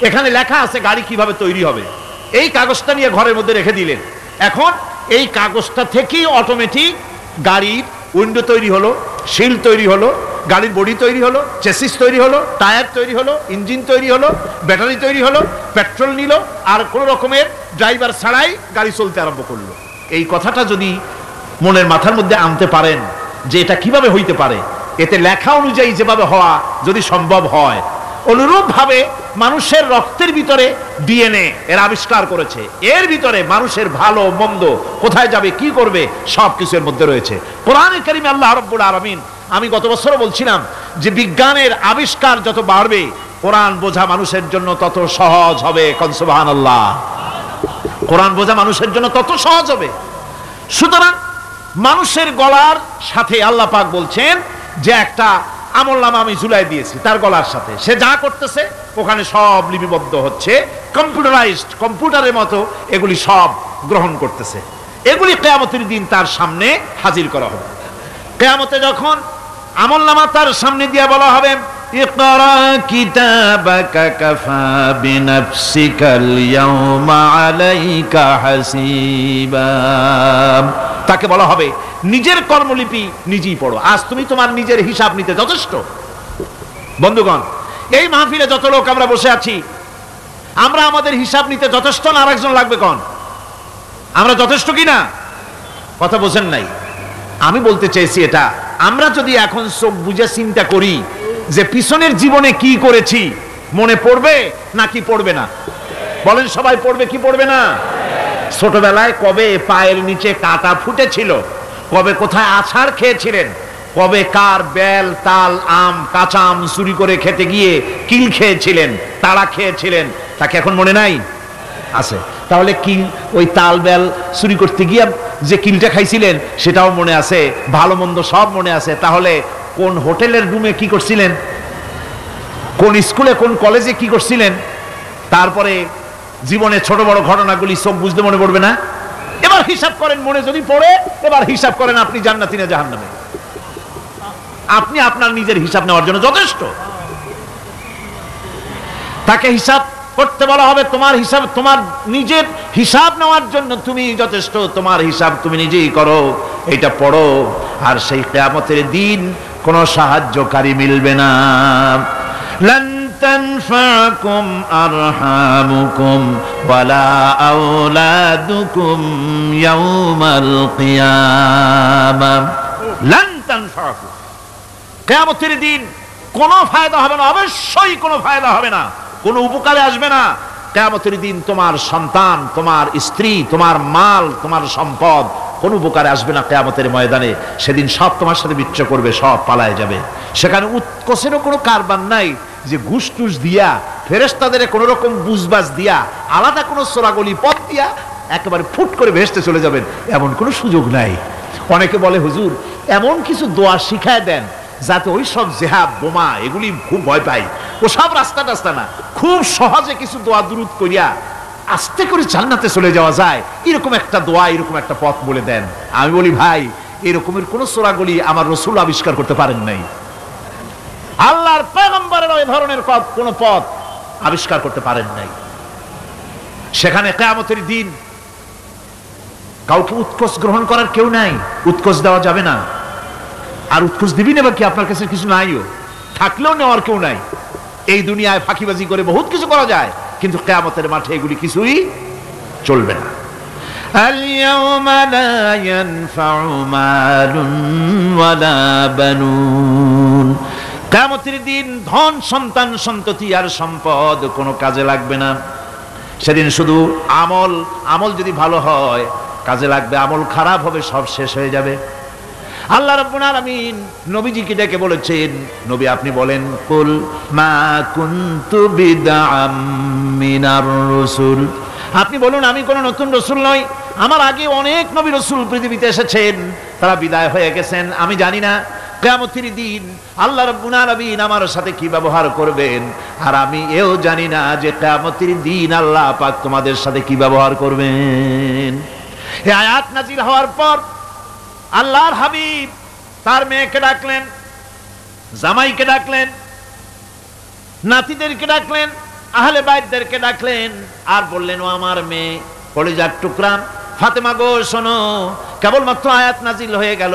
এখানে লেখা আছে গাড়ি কিভাবে তৈরি হবে। এই কাগজটা নিয়ে ঘরের মধ্যে রেখে দিলেন। এখন এই কাগজটা থেকেই অটোমেটিক গাড়ির উইন্ডো তৈরি হলো, শিল তৈরি হলো, গাড়ির বডি তৈরি হলো, চেসিস তৈরি হলো, টায়ার তৈরি হলো, ইঞ্জিন তৈরি হলো, ব্যাটারি তৈরি হলো, পেট্রোল নিল, আর কোনো রকমের ড্রাইভার ছাড়াই গাড়ি চলতে আরম্ভ করলো। এই কথাটা যদি মনের মাথার মধ্যে আনতে পারেন যে এটা কিভাবে হইতে পারে, এতে লেখা অনুযায়ী যেভাবে হওয়া যদি সম্ভব হয়, অনুরূপভাবে মানুষের রক্তের ভিতরে ডিএনএ এর আবিষ্কার করেছে। এর ভিতরে মানুষের ভালো মন্দ, কোথায় যাবে কি করবে, সব কিছুর মধ্যে রয়েছে। কোরআনে কারিমে আল্লাহ রাব্বুল আলামিন, আমি গত বছরও বলছিলাম যে বিজ্ঞানের আবিষ্কার যত বাড়বে কোরআন বোঝা মানুষের জন্য তত সহজ হবে। সুবহানাল্লাহ। কোরআন বোঝা মানুষের জন্য তত সহজ হবে। সুতরাং মানুষের গলার সাথে আল্লাহ পাক বলছেন যে একটা আমলনামা আমি ঝুলাই দিয়েছি তার গলার সাথে, সে যা করতেছে ওখানে সব লিপিবদ্ধ হচ্ছে, কম্পিউটারাইজড, কম্পিউটারের মতো এগুলি সব গ্রহণ করতেছে। এগুলি কিয়ামতের দিন তার সামনে হাজির করা হবে। কিয়ামতে যখন আমলনামা তার সামনে দিয়ে বলা হবে ইকরা কিতাবাকা কাফা বিনাফসিকাল ইয়াওমা আলাইকা হাসিবা। তাকে বলা হবে নিজের কর্মলিপি নিজেই পড়ো, আজ তুমি তোমার নিজের হিসাব নিতে যথেষ্ট। বন্ধুগণ, এই মাহফিলে যত লোক আমরা বসে আছি, আমরা আমাদের হিসাব নিতে যথেষ্ট না আরেকজন লাগবে? কোন আমরা যথেষ্ট কিনা? কথা বোঝেন নাই? আমি বলতে চাইছি এটা, আমরা যদি এখন চোখ বুঝে চিন্তা করি যে পিছনের জীবনে কি করেছি, মনে পড়বে নাকি পড়বে না? বলেন, সবাই পড়বে কি পড়বে না? ছোটবেলায় কবে পায়ের নিচে কাঁটা ফুটেছিল, কবে কোথায় আছাড় খেয়েছিলেন, কবে কার বেল তাল আম কাঁচা আম চুরি করে খেতে গিয়ে কিল খেয়েছিলেন, তাড়া খেয়েছিলেন, তাকে এখন মনে নাই? আছে। তাহলে কিল, ওই তাল বেল চুরি করতে গিয়ে যে কিলটা খাইছিলেন সেটাও মনে আছে, ভালো মন্দ সব মনে আছে। তাহলে কোন হোটেলের রুমে কি করছিলেন, কোন স্কুলে কোন কলেজে কি করছিলেন, তারপরে জীবনের ছোট বড় ঘটনাগুলি সব বুঝতে মনে পড়বে না? এবার হিসাব করেন, মনে যদি পড়ে এবার হিসাব করেন আপনি জান্নাতি না জাহান্নামে। আপনি আপনার নিজের হিসাব নেওয়ার জন্য যথেষ্ট। তাকে হিসাব করতে বলা হবে, তোমার হিসাব, তোমার নিজের হিসাব নেওয়ার জন্য তুমি যথেষ্ট, তোমার হিসাব তুমি নিজেই করো, এটা পড়ো। আর সেই কিয়ামতের দিন কোনো সাহায্যকারী মিলবে না। লান তানফাকুম আরহামুকুম ওয়ালা আওলাদুকুম ইয়াউমাল কিয়ামাহ। লান তানফাকুম, কিয়ামতের দিন কোনো ফায়দা হবে না, অবশ্যই কোনো ফায়দা হবে না, কোনো উপকারে আসবে না। কিয়ামতের দিন তোমার সন্তান, তোমার স্ত্রী, তোমার মাল, তোমার সম্পদ কোনো উপকারে আসবে না কিয়ামতের ময়দানে। সেদিন সব তোমার সাথে বিচ্ছ করবে, সব পালায় যাবে। সেখানে উৎকোষেরও কোনো কারবার নাই যে ঘুষ টুস দিয়া, ফেরেশতাদের কোনো রকম বুঝবাজ দিয়া, আলাদা কোনো চোরাগলি পথ দিয়া একেবারে ফুট করে ভেসতে চলে যাবেন, এমন কোনো সুযোগ নাই। অনেকে বলে, হুজুর এমন কিছু দোয়া শিখায় দেন যাতে ওই সব জেহাদ বোমা এগুলি খুব ভয় পাই, ও সব রাস্তা টাস্তা না, খুব সহজে কিছু দোয়া দুরূদ করিয়া আস্তে করে জান্নাতে চলে যাওয়া যায়, এরকম একটা দোয়া, এরকম একটা পথ বলে দেন। আমি বলি, ভাই এরকমের কোন সূরাগুলি আমার রাসূল আবিষ্কার করতে পারেন নাই, আল্লাহর পয়গম্বরের ওই ধরনের কোন পথ আবিষ্কার করতে পারেন নাই। সেখানে কিয়ামতের দিন কাউকে উৎকোষ গ্রহণ করার কেউ নাই, উৎকোষ দেওয়া যাবে না। আর উৎকোষ দিবি না কি? আপনার কাছে কিছু নাইও, থাকলেও নেওয়ার কেউ নাই। এই দুনিয়ায় ফাঁকিবাজি করে বহুত কিছু করা যায়, কিন্তু কিয়ামতের মাঠে এগুলি কিছুই চলবে না। আল-ইয়াওমা লা ইয়ানফাউ মালুন ওয়ালা বানুন। কিয়ামতের দিন ধন সন্তান সন্ততি আর সম্পদ কোনো কাজে লাগবে না। সেদিন শুধু আমল, আমল যদি ভালো হয় কাজে লাগবে, আমল খারাপ হবে সব শেষ হয়ে যাবে। আল্লাহ রাব্বুল আলামিন নবীজিকে ডেকে বলেছেন, নবী আপনি বলেন, কুল মা কুনতু বিদআম মিনার রাসূল, আপনি বলুন আমি কোন নতুন রাসূল নই, আমার আগে অনেক নবী রাসূল পৃথিবীতে এসেছেন, তারা বিদায় হয়ে গেছেন। আমি জানি না কিয়ামতের দিন আল্লাহ রাব্বুল আলামিন আমার সাথে কি ব্যবহার করবেন, আর আমি এও জানি না যে কিয়ামতের দিন আল্লাহ পাক তোমাদের সাথে কি ব্যবহার করবেন। এই আয়াত নাযিল হওয়ার পর আল্লাহর হাবিব তার মেয়েকে ডাকলেন, জামাইকে ডাকলেন, নাতিদেরকে ডাকলেন, আহলে বাইতদেরকে ডাকলেন, আর বললেন, ও আমার মেয়ে কলিজার টুকরা ফাতেমা গো শোনো, কেবলমাত্র আয়াত নাজিল হয়ে গেল,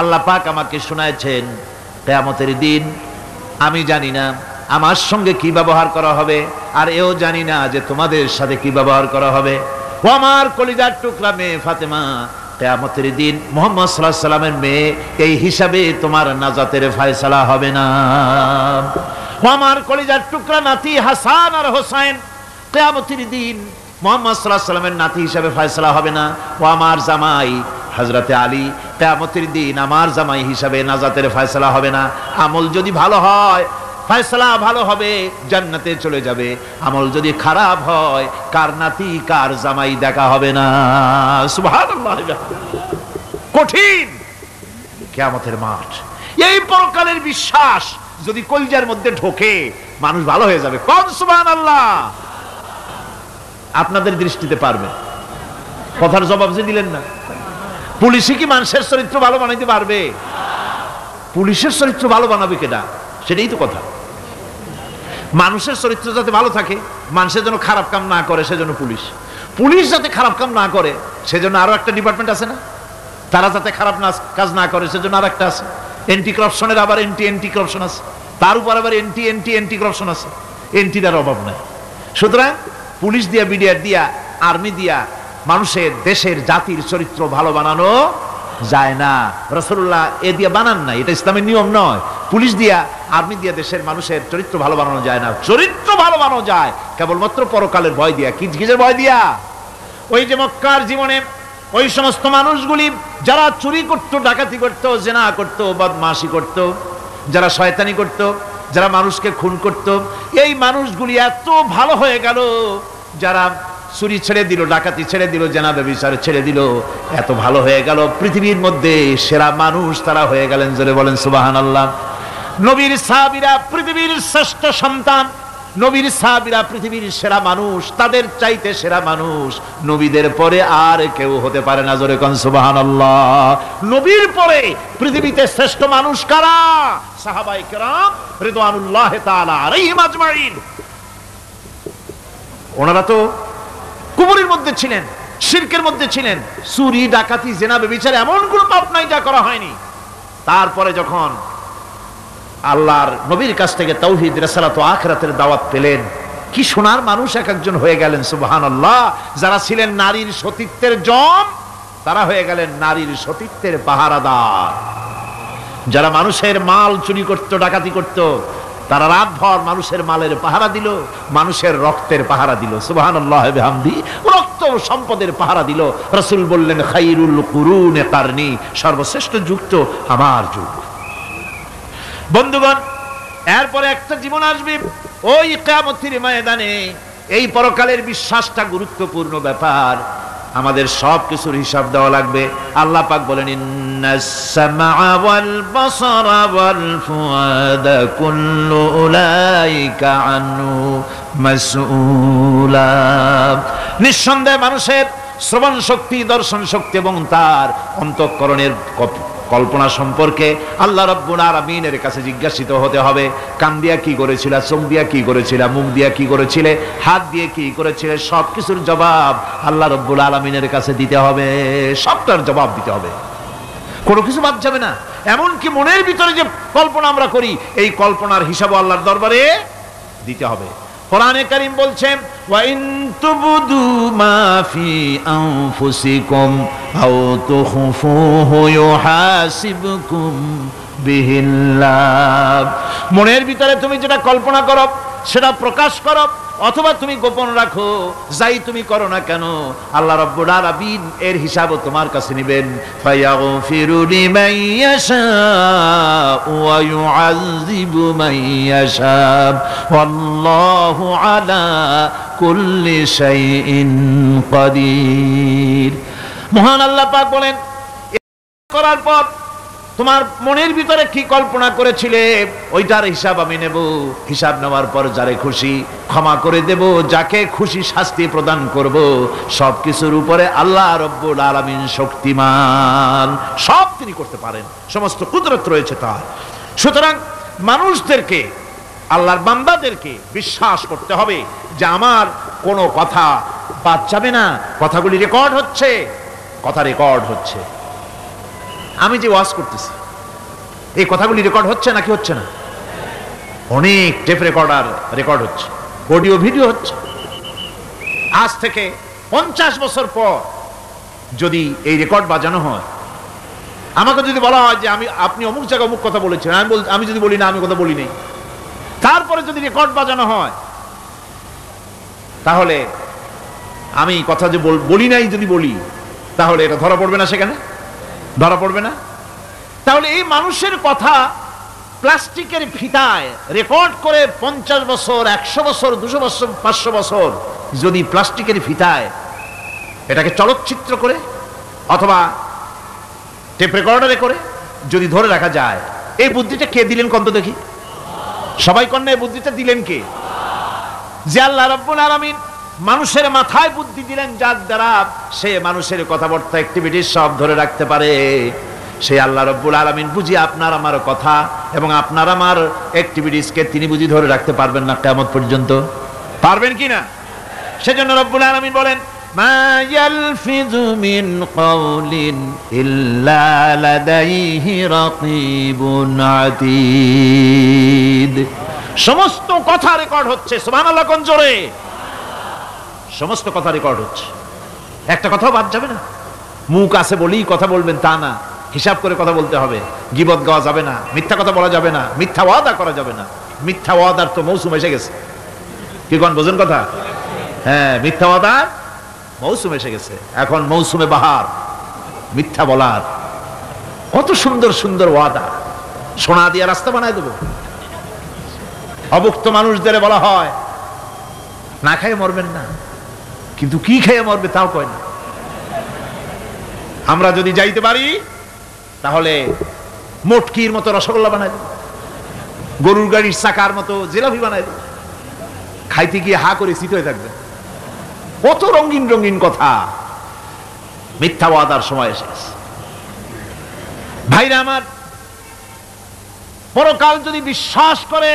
আল্লাহ পাক আমাকে শোনাচ্ছেন কিয়ামতের দিন আমি জানি না আমার সঙ্গে কি ব্যবহার করা হবে, আর এও জানি না যে তোমাদের সাথে কি ব্যবহার করা হবে। ও আমার কলিজার টুকরা মেয়ে ফাতেমা, কিয়ামতের দিন মুহাম্মদ সাল্লাল্লাহু আলাইহি সাল্লামের মেয়ে, এই হিসাবে তোমার নাজাতের ফয়সালা হবে না। ও আমার কলিজার টুকরা নাতি হাসান আর হোসেন, কিয়ামতের দিন মুহাম্মদ সাল্লাল্লাহু আলাইহি সাল্লামের নাতি হিসাবে ফয়সালা হবে না। ও আমার জামাই হযরতে আলী, কিয়ামতের দিন আমার জামাই হিসাবে নাজাতের ফয়সালা হবে না। আমল যদি ভালো হয় ফয়সালা ভালো হবে, জান্নাতে চলে যাবে। আমল যদি খারাপ হয় কার নাতি কার জামাই দেখা হবে না। সুবহানাল্লাহ, কঠিন কিয়ামতের মাঠ। এই পরকালের বিশ্বাস যদি কলিজার মধ্যে ঢোকে মানুষ ভালো হয়ে যাবে। কোন সুবহানাল্লাহ। আপনাদের দৃষ্টিতে পারবে, কথার জবাব যে দিলেন না। পুলিশে কি মানুষের চরিত্র ভালো বানাইতে পারবে? পুলিশের চরিত্র ভালো বানাবে কেডা? সেটাই তো কথা। মানুষের চরিত্র যাতে ভালো থাকে, মানুষের জন্য খারাপ কাম না করে সেজন্য পুলিশ, পুলিশ যাতে খারাপ কাম না করে সেজন্য আরো একটা ডিপার্টমেন্ট আছে না, তারা যাতে খারাপ কাজ না করে সেজন্য আর একটা আছে, এন্টি করাপশনের আবার এন্টি করাপশন আছে, তার উপর আবার এন্টি করাপশন আছে, এন্টিটার অভাব নাই। সুতরাং পুলিশ দিয়া, বিডিআর দিয়া, আর্মি দিয়া মানুষের, দেশের, জাতির চরিত্র ভালো বানানো যায় না। রাসূলুল্লাহ এ দিয়া বানান না, এটা ইসলামের নিয়ম নয়। পুলিশ দিয়া, আর্মি দিয়া দেশের মানুষের চরিত্র ভালো বানানো যায় না। চরিত্র ভালো বানানো যায় কেবলমাত্র পরকালের ভয় দিয়া। কিসের ভয় দিয়া? ওই যে মক্কার জীবনে ওই সমস্ত মানুষগুলি যারা চুরি করত, ডাকাতি করত, জেনা করত, বদমাশি করত, যারা শয়তানি করত, যারা মানুষকে খুন করত, এই মানুষগুলি এত ভালো হয়ে গেল, যারা চুরি ছেড়ে দিল, ডাকাতি ছেড়ে দিল, জেনা ব্যভিচার ছেড়ে দিল, এত ভালো হয়ে গেল, পৃথিবীর মধ্যে সেরা মানুষ তারা হয়ে গেলেন। জোরে বলেন সুবহানাল্লাহ। নবীর সাহাবীরা পৃথিবীর শ্রেষ্ঠ সন্তান, নবীর সাহাবীরা পৃথিবীর সেরা মানুষ, তাদের চাইতে সেরা মানুষ নবীদের পরে আর কেউ হতে পারে না। জোরে কোন সুবহানাল্লাহ। নবীর পরে পৃথিবীতে শ্রেষ্ঠ মানুষ কারা? সাহাবায়ে কেরাম রিদওয়ানুল্লাহ তাআলা আলাইহিম আজমাইন। ওনারা তো কুফরের মধ্যে ছিলেন, শিরকের মধ্যে ছিলেন, চুরি, ডাকাতি, জেনা, ব্যভিচার এমন কোন পাপ নাই যা করা হয়নি। তারপরে যখন আল্লাহর নবীর কাছ থেকে তাওহীদ, রিসালাত ও আখিরাতের দাওয়াত পেলেন, কি সোনার মানুষ এক একজন হয়ে গেলেন। সুবহানাল্লাহ। যারা ছিলেন নারীর সতীত্বের জম, তারা হয়ে গেলেন নারীর সতীত্বের পাহারাদার। যারা মানুষের মাল চুরি করত, ডাকাতি করত, তারা রাতভর মানুষের মালের পাহারা দিল, মানুষের রক্তের পাহারা দিল। সুবহানাল্লাহ বিহামদি। রক্ত সম্পদের পাহারা দিল। রাসূল বললেন, খায়রুল কুরুনে কারনি, সর্বশ্রেষ্ঠ যুগ তো আমার যুগ। বন্ধুগণ, এরপরে একটা জীবন আসবে ওই কিয়ামতের ময়দানে। এই পরকালের বিশ্বাসটা গুরুত্বপূর্ণ ব্যাপার, আমাদের সব কিছুর হিসাব দেওয়া লাগবে। আল্লাহ পাক বলেন, ইন্নাস সামআ ওয়াল বাসারা ওয়াল ফুআদা কুল্লু উলাইকা আনহু মাসউলা। নিঃসন্দেহে মানুষের শ্রবণ শক্তি, দর্শন শক্তি এবং তার অন্তঃকরণের কল্পনা সম্পর্কে আল্লাহ রাব্বুল আলামিনের কাছে জিজ্ঞাসিত হতে হবে। কান দিয়া কি করেছিলা, চোখ দিয়া কি করেছিলা, মুখ দিয়া কি করেছিলে, হাত দিয়ে কি করেছিলে, সব কিছুর জবাব আল্লাহ রাব্বুল আলামিনের কাছে দিতে হবে। সবটার জবাব দিতে হবে, কোনো কিছু বাদ যাবে না। এমনকি মনের ভিতরে যে কল্পনা আমরা করি, এই কল্পনার হিসাব আল্লাহর দরবারে দিতে হবে। কোরআনে কারীম বলছেন, ওয়া ইন তুবদু মা ফি আনফুসিকুম আও তুখফুহু ইউহাসিবকুম বিহিল্লাহ। মনের ভিতরে তুমি যেটা কল্পনা করো সেটা প্রকাশ করো, অথবা তুমি গোপন রাখো, যাই তুমি করো না কেন, আল্লাহ রাব্বুল আলামিন এর হিসাবও তোমার কাছে নেবেন। ফায়াগফিরু লিমান ইয়াশাউ ওয়া ইউআযিবু মান ইয়াশাউ ওয়াল্লাহু আলা কুল্লি শাইইন কাদির। মহান আল্লাহ পাক বলেন, করার পর তোমার মনের ভিতরে কি কল্পনা করেছিলে ওইটার হিসাব আমি নেব। হিসাব নেওয়ার পর যারে খুশি ক্ষমা করে দেব, যাকে খুশি শাস্তি প্রদান করব। সবকিছুর উপরে আল্লাহ রব্বুল আলামিন শক্তিমান, সব তিনি করতে পারেন, সমস্ত কুদরত রয়েছে তার। সুতরাং মানুষদেরকে, আল্লাহর বান্দাদেরকে বিশ্বাস করতে হবে যে আমার কোনো কথা বাদ যাবে না, কথাগুলি রেকর্ড হচ্ছে, কথা রেকর্ড হচ্ছে। আমি যে ওয়াজ করতেছি এই কথাগুলি রেকর্ড হচ্ছে নাকি হচ্ছে না? অনেক টেপ রেকর্ডার রেকর্ড হচ্ছে, অডিও ভিডিও হচ্ছে। আজ থেকে 50 বছর পর যদি এই রেকর্ড বাজানো হয়, আমাকে যদি বলা হয় যে আপনি অমুক জায়গায় অমুক কথা বলেছেন, আমি যদি বলি না আমি কথা বলি নাই, তারপরে যদি রেকর্ড বাজানো হয়, তাহলে আমি কথা যে বলি নাই যদি বলি, তাহলে এটা ধরা পড়বে না? সেখানে ধরা পড়বে না? তাহলে এই মানুষের কথা প্লাস্টিকের ফিতায় রেকর্ড করে 50 বছর, 100 বছর, 200 বছর, 500 বছর যদি প্লাস্টিকের ফিতায় এটাকে চলচ্চিত্র করে অথবা টেপ রেকর্ডারে করে যদি ধরে রাখা যায়, এই বুদ্ধিটা কে দিলেন কত দেখি? সবাই কন্যা এই বুদ্ধিটা দিলেন কে? যে আল্লাহ রাব্বুল আলামিন মানুষের মাথায় বুদ্ধি দিলেন, যার দ্বারা সে মানুষের কথাবার্তা, অ্যাক্টিভিটি সব ধরে রাখতে পারে। সেই আল্লাহ রাব্বুল আলামিন বুঝি আপনার আমার কথা এবং আপনার আমার অ্যাক্টিভিটিসকে তিনি বুঝি ধরে রাখতে পারবেন না কিয়ামত পর্যন্ত? পারবেন কিনা? সেজন্য রব্বুল আলামিন বলেন, মা ইয়ালফিযু মিন কাওলিন ইল্লা লাদাইহি রাকীবুন আতীদ। সমস্ত কথা রেকর্ড হচ্ছে। সুবহানাল্লাহ কোন জোরে! সমস্ত কথা রেকর্ড হচ্ছে, একটা কথাও বাদ যাবে না। মুখ আছে বলেই কথা বলবেন তা না, হিসাব করে কথা বলতে হবে। গীবত গাওয়া যাবে না, মিথ্যা কথা বলা যাবে না, মিথ্যা ওয়াদা করা যাবে না। মিথ্যা ওয়াদার তো মৌসুম এসে গেছে। কি কোন বোঝেন কথা? হ্যাঁ, মিথ্যা ওয়াদার মৌসুম এসে গেছে। এখন মৌসুমে বাহার, মিথ্যা বলার। কত সুন্দর সুন্দর ওয়াদা, সোনা দিয়ে রাস্তা বানায় দেবো। অভুক্ত মানুষদের বলা হয় না খেয়ে মরবেন না, কিন্তু কি খেয়ে মরবে তাও কয় না। আমরা যদি যাইতে পারি তাহলে মটকির মতো রসগোল্লা বানাই দেব, গরুর গাড়ির চাকার মতো জিলাপি বানাই দেব। খাইতে গিয়ে হা করে শীত হয়ে থাকবে। কত রঙিন রঙিন কথা। মিথ্যা ওয়াদার সময় এসেছে। ভাইরা আমার, পরকাল যদি বিশ্বাস করে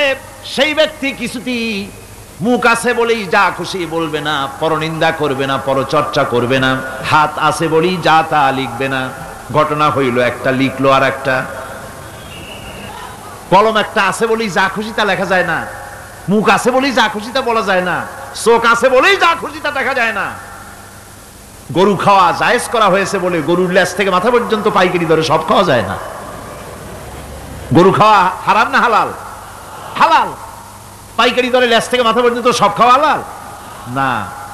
সেই ব্যক্তি কিছুতেই মুখ আছে বলেই যা খুশি বলবে না, পরনিন্দা করবে না, পরচর্চা করবে না, হাত আছে বলেই যা তা লিখবে না। ঘটনা হইল একটা, লিখলো আর একটা। কলম একটা আছে বলেই যা খুশি তা লেখা যায় না, মুখ আছে বলেই যা খুশি তা বলা যায় না, চোখ আছে বলেই যা খুশি তা দেখা যায় না। গরু খাওয়া জায়েজ করা হয়েছে বলে গরুর লেজ থেকে মাথা পর্যন্ত পাইকারি দরে সব খাওয়া যায় না। গরু খাওয়া হারাম না হালাল? হালাল। পাইকারি দরে লেজ থেকে মাথা পর্যন্ত সব খাওয়া হালাল না।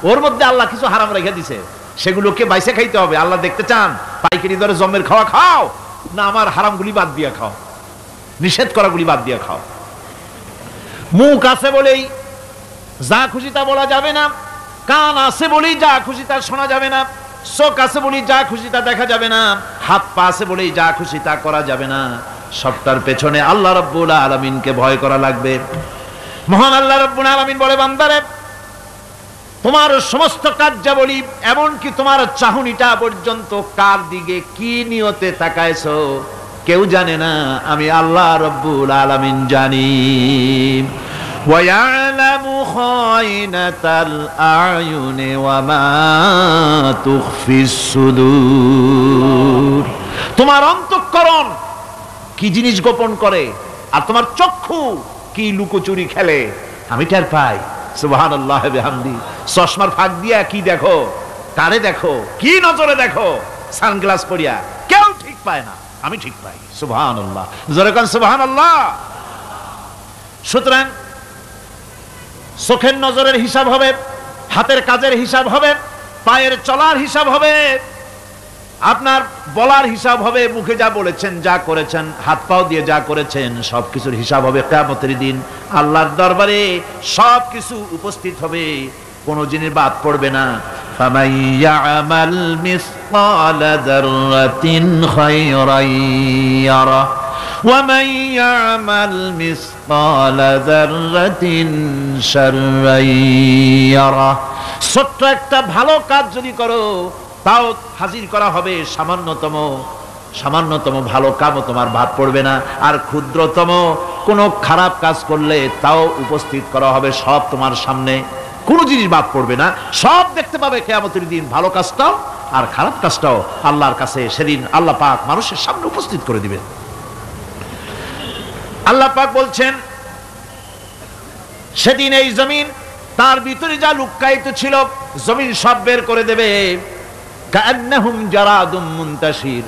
ওর মধ্যে আল্লাহ কিছু হারাম রেখে দিছে, সেগুলোকে বাইসে খাইতে হবে। আল্লাহ দেখতে চান পাইকারি দরে জমের খাওয়া খাও না আমার হারামগুলি বাদ দিয়ে খাও, নিষেধ করাগুলি বাদ দিয়ে খাও। মুখ আছে বলেই যা খুশি তা বলা যাবে না, কান আছে বলেই যা খুশি তা শোনা যাবে না, চোখ আছে বলেই যা খুশি তা দেখা যাবে না, হাত পা আছে বলেই যা খুশি তা করা যাবে না। সবটার পেছনে আল্লাহ রাব্বুল আলামিনকে ভয় করা লাগবে। মহান আল্লাহ রাব্বুল আলামিন বলে, বান্দারে তোমার সমস্ত কার্যাবলী এমনকি তোমার চাহনিটা পর্যন্ত কার দিকে কি নিয়তে তাকায়ছো কেউ জানে না, আমি আল্লাহ রাব্বুল আলামিন জানি। وَيَعْلَمُ خَائِنَةَ الْأَعْيُنِ وَمَا تُخْفِي الصُّدُورُ। তোমার অন্তঃকরণ কি জিনিস গোপন করে আর তোমার চক্ষু কি লুকোচুরি খেলে আমি টের পাই। সুবহানাল্লাহ বিহামদি। চশমার ফাঁক দিয়া কি দেখো, কারে দেখো, কি নজরে দেখো, সানগ্লাস পরিয়া কেউ ঠিক পায় না, আমি ঠিক পাই। সুবহানাল্লাহ, জোরে কোন সুবহানাল্লাহ। সুতরাং চোখের নজরের হিসাব হবে, হাতের কাজের হিসাব হবে, পায়ের চলার হিসাব হবে, আপনার বলার হিসাব হবে, মুখে যা বলেছেন যা করেছেন, হাত পাও দিয়ে যা করেছেন সবকিছুর হিসাব হবে কিয়ামতের দিন। আল্লাহর দরবারে সবকিছু উপস্থিত হবে, কোনো জিনিস বাদ পড়বে না। ফামান ইয়ামাল মিসকালা যাররাতিন খায়রান ইয়ারা ওয়া মান ইয়ামাল মিসকালা যাররাতিন শাররান ইয়ারা। ছোট্ট একটা ভালো কাজ যদি করো তাও হাজির করা হবে, সামান্যতম ভালো কামও তোমার বাদ পড়বে না। আর ক্ষুদ্রতম কোনো খারাপ কাজ করলে তাও উপস্থিত করা হবে, সব তোমার সামনে, কোনো জিনিস বাদ পড়বে না, সব দেখতে পাবে কিয়ামতের দিন। ভালো কাজটাও আর খারাপ কাজটাও আল্লাহর কাছে সেদিন আল্লাহ পাক মানুষের সামনে উপস্থিত করে দিবেন। আল্লাহ পাক বলছেন, সেদিন এই জমিন তার ভিতরে যা লুক্কায়িত ছিল জমিন সব বের করে দেবে। কান্নাহুম জারাদুম মুনতাশির।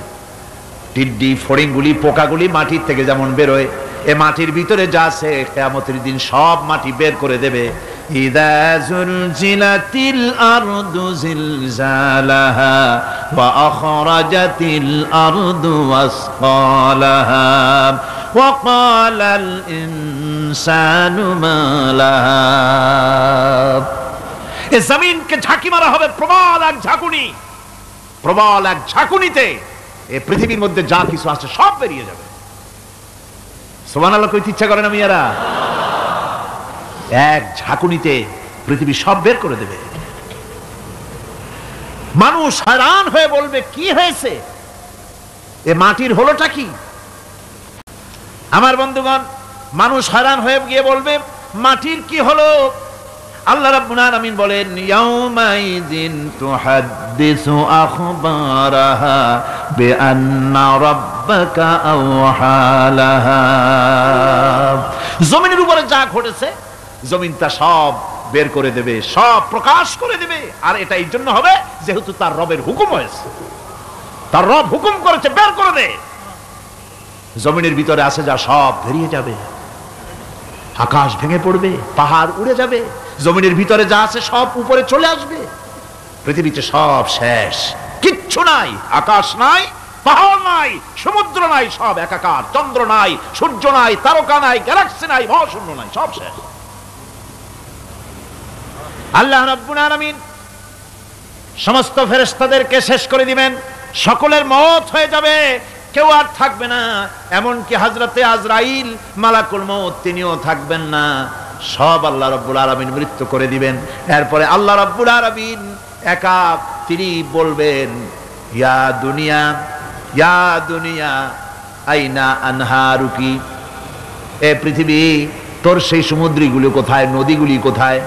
টিড্ডি ফড়িংগুলি পোকাগুলি মাটির থেকে যেমন বেরোয়, এ মাটির ভিতরে যা আছে কিয়ামতের দিন সব মাটি বের করে দেবে। ইযা যুলজিলাতিল আরদু জিলজালাহা ওয়া আখরাজাতিল আরদু আসকালাহা ওয়া ক্বালাল ইনসানু মা লাহা। এ জমিনকে ঝাঁকি মারা হবে প্রবল এক ঝাঁকুনি, প্রবল এক ঝাঁকুনিতে এ পৃথিবীর মধ্যে যা কিছু আছে সব বেরিয়ে যাবে। সুবহানাল্লাহ কইতে ইচ্ছা করে না মিয়ারা? এক ঝাঁকুনিতে পৃথিবী সব বের করে দেবে। মানুষ হয়রান হয়ে বলবে কি হয়েছে, এ মাটির হলোটা কি? আমার বন্ধুগণ, মানুষ হয়রান হয়ে গিয়ে বলবে মাটির কি হলো? আল্লাহ রাব্বুল আলামিন বলেন ইয়াউমাইযিন তুহাদ্দিসু আখবারাহা বিআন্না রাব্বাকা আওহালাহা। জমিনের উপরে যা ঘটেছে জমিন তা সব বের করে দেবে, সব প্রকাশ করে দেবে। আর এটা এই জন্য হবে যেহেতু তার রবের হুকুম হয়েছে, তার রব হুকুম করেছে বের করে দে। জমিনের ভিতরে আছে যা সব বেরিয়ে যাবে, আকাশ ভেঙে পড়বে, পাহাড় উড়ে যাবে, জমিনের ভিতরে যা আছে সব উপরে চলে আসবে, পৃথিবীতে সব শেষ, কিচ্ছু নাই, আকাশ নাই, পাহাড় নাই, সমুদ্র নাই, সব একাকার, চন্দ্র নাই, সূর্য নাই, তারকা নাই, গ্যালাক্সি নাই, মহাশূন্য নাই, সব শেষ। আল্লাহ রাব্বুল আলামিন সমস্ত ফেরেশতাদেরকে শেষ করে দিবেন, সকলের মওত হয়ে যাবে, কেউ আর থাকবে না, এমনকি হযরতে আজরাইল মালাকুল মউত তিনিও থাকবেন না, সব আল্লাহ রাব্বুল আলামিন মৃত্যু করে দিবেন। এরপরে আল্লাহ রাব্বুল আলামিন একা তিনি বলবেন ইয়া দুনিয়া, ইয়া দুনিয়া আইনা আনহারুকি, এ পৃথিবী তোর সেই সমুদ্রগুলো কোথায়, নদীগুলি কোথায়?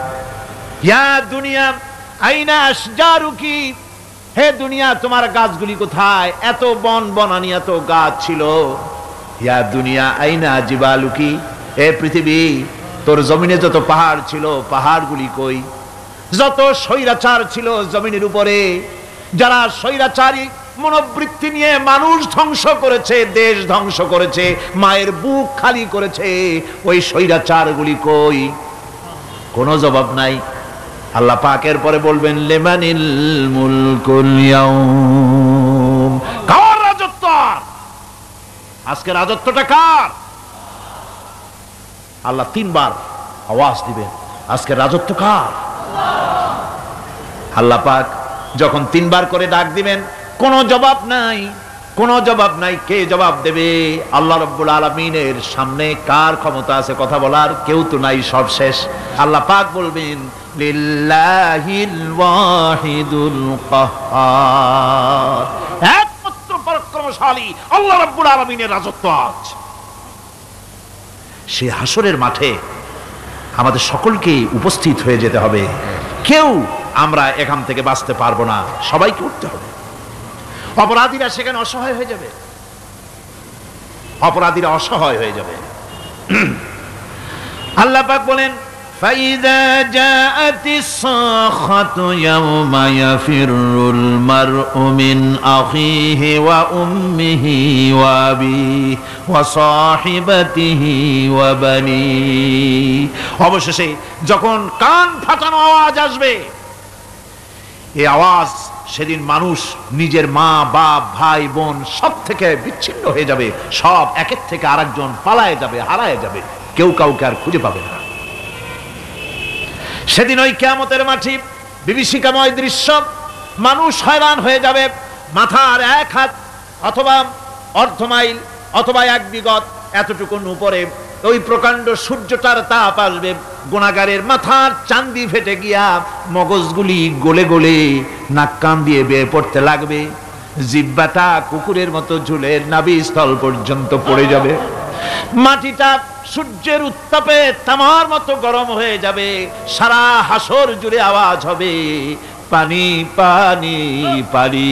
ইয়া দুনিয়া আইনা আশজারুকি, হে দুনিয়া তোমার গাছগুলি কোথায়? এত বন বনানি, এত গাছ ছিল। ইয়া দুনিয়া আইনা জিবালুকি, এ পৃথিবী তোর জমিনে যত পাহাড় ছিল পাহাড়গুলি কই? যত স্বৈরাচার ছিল জমিনের উপরে, যারা স্বৈরাচারী মনোবৃত্তি নিয়ে মানুষ ধ্বংস করেছে, দেশ ধ্বংস করেছে, মায়ের বুক খালি করেছে, ওই স্বৈরাচারগুলি কই? কোনো জবাব নাই। আল্লাহ পাকের পরে বলবেন লিমানিল মুলকুল ইয়াউম, কার রাজত্ব? আজকে রাজত্বটা কার? আল্লাহ তিনবার আওয়াজ দিবেন, আজকে রাজত্ব কার? আল্লাহ পাক যখন তিনবার করে ডাক দিবেন, কোনো জবাব নাই, কোনো জবাব নাই। কে জবাব দেবে? আল্লাহ রাব্বুল আলামিনের সামনে কার ক্ষমতা আছে কথা বলার? কেউ তো নাই, সব শেষ। আল্লাহ পাক বলবেন লিল্লাহিল ওয়াহিদুল কাহ্হার, একমাত্র পরাক্রমশালী আল্লাহ রাব্বুল আলামিনের রাজত্ব আজ। সেই হাসরের মাঠে আমাদের সকলকে উপস্থিত হয়ে যেতে হবে, কেউ আমরা এখান থেকে বাঁচতে পারবো না, সবাইকে উঠতে হবে। অপরাধীরা সেখানে অসহায় হয়ে যাবে, অপরাধীরা অসহায় হয়ে যাবে। আল্লাহ পাক বলেন ফাইযা জাআতিস সাখাতু ইয়াওমা ইয়াফিরুল মারউ মিন আখিহি ওয়া উম্মিহি ওয়া আবিহি ওয়া সাহিবাতিহি ওয়া বানিহি। অবশেষে যখন কান ফাটানো আওয়াজ আসবে, এই আওয়াজ সেদিন মানুষ নিজের মা বাপ ভাই বোন সব থেকে বিচ্ছিন্ন হয়ে যাবে, সব একের থেকে আরেকজন পালায়ে যাবে, হারায় যাবে, কেউ কাউকে আর খুঁজে পাবে না। সেদিন ওই কিয়ামতের মাঠে বিভীষিকাময় দৃশ্য, মানুষ হয়রান হয়ে যাবে। মাথার এক হাত অথবা অর্ধ মাইল অথবা এক বিগত এতটুকুন উপরে ওই প্রকাণ্ড সূর্যটার তাপ আসবে, গুনাহগারের মাথার চান্দি ফেটে গিয়া মগজগুলি গলে গলে নাক কান দিয়ে বেয়ে পড়তে লাগবে, জিহ্বাটা কুকুরের মতো ঝুলে নাভিস্থল পর্যন্ত পড়ে যাবে, মাটিটা সূর্যের উত্তাপে তামার মতো গরম হয়ে যাবে, সারা হাসর জুড়ে আওয়াজ হবে পানি পানি পানি।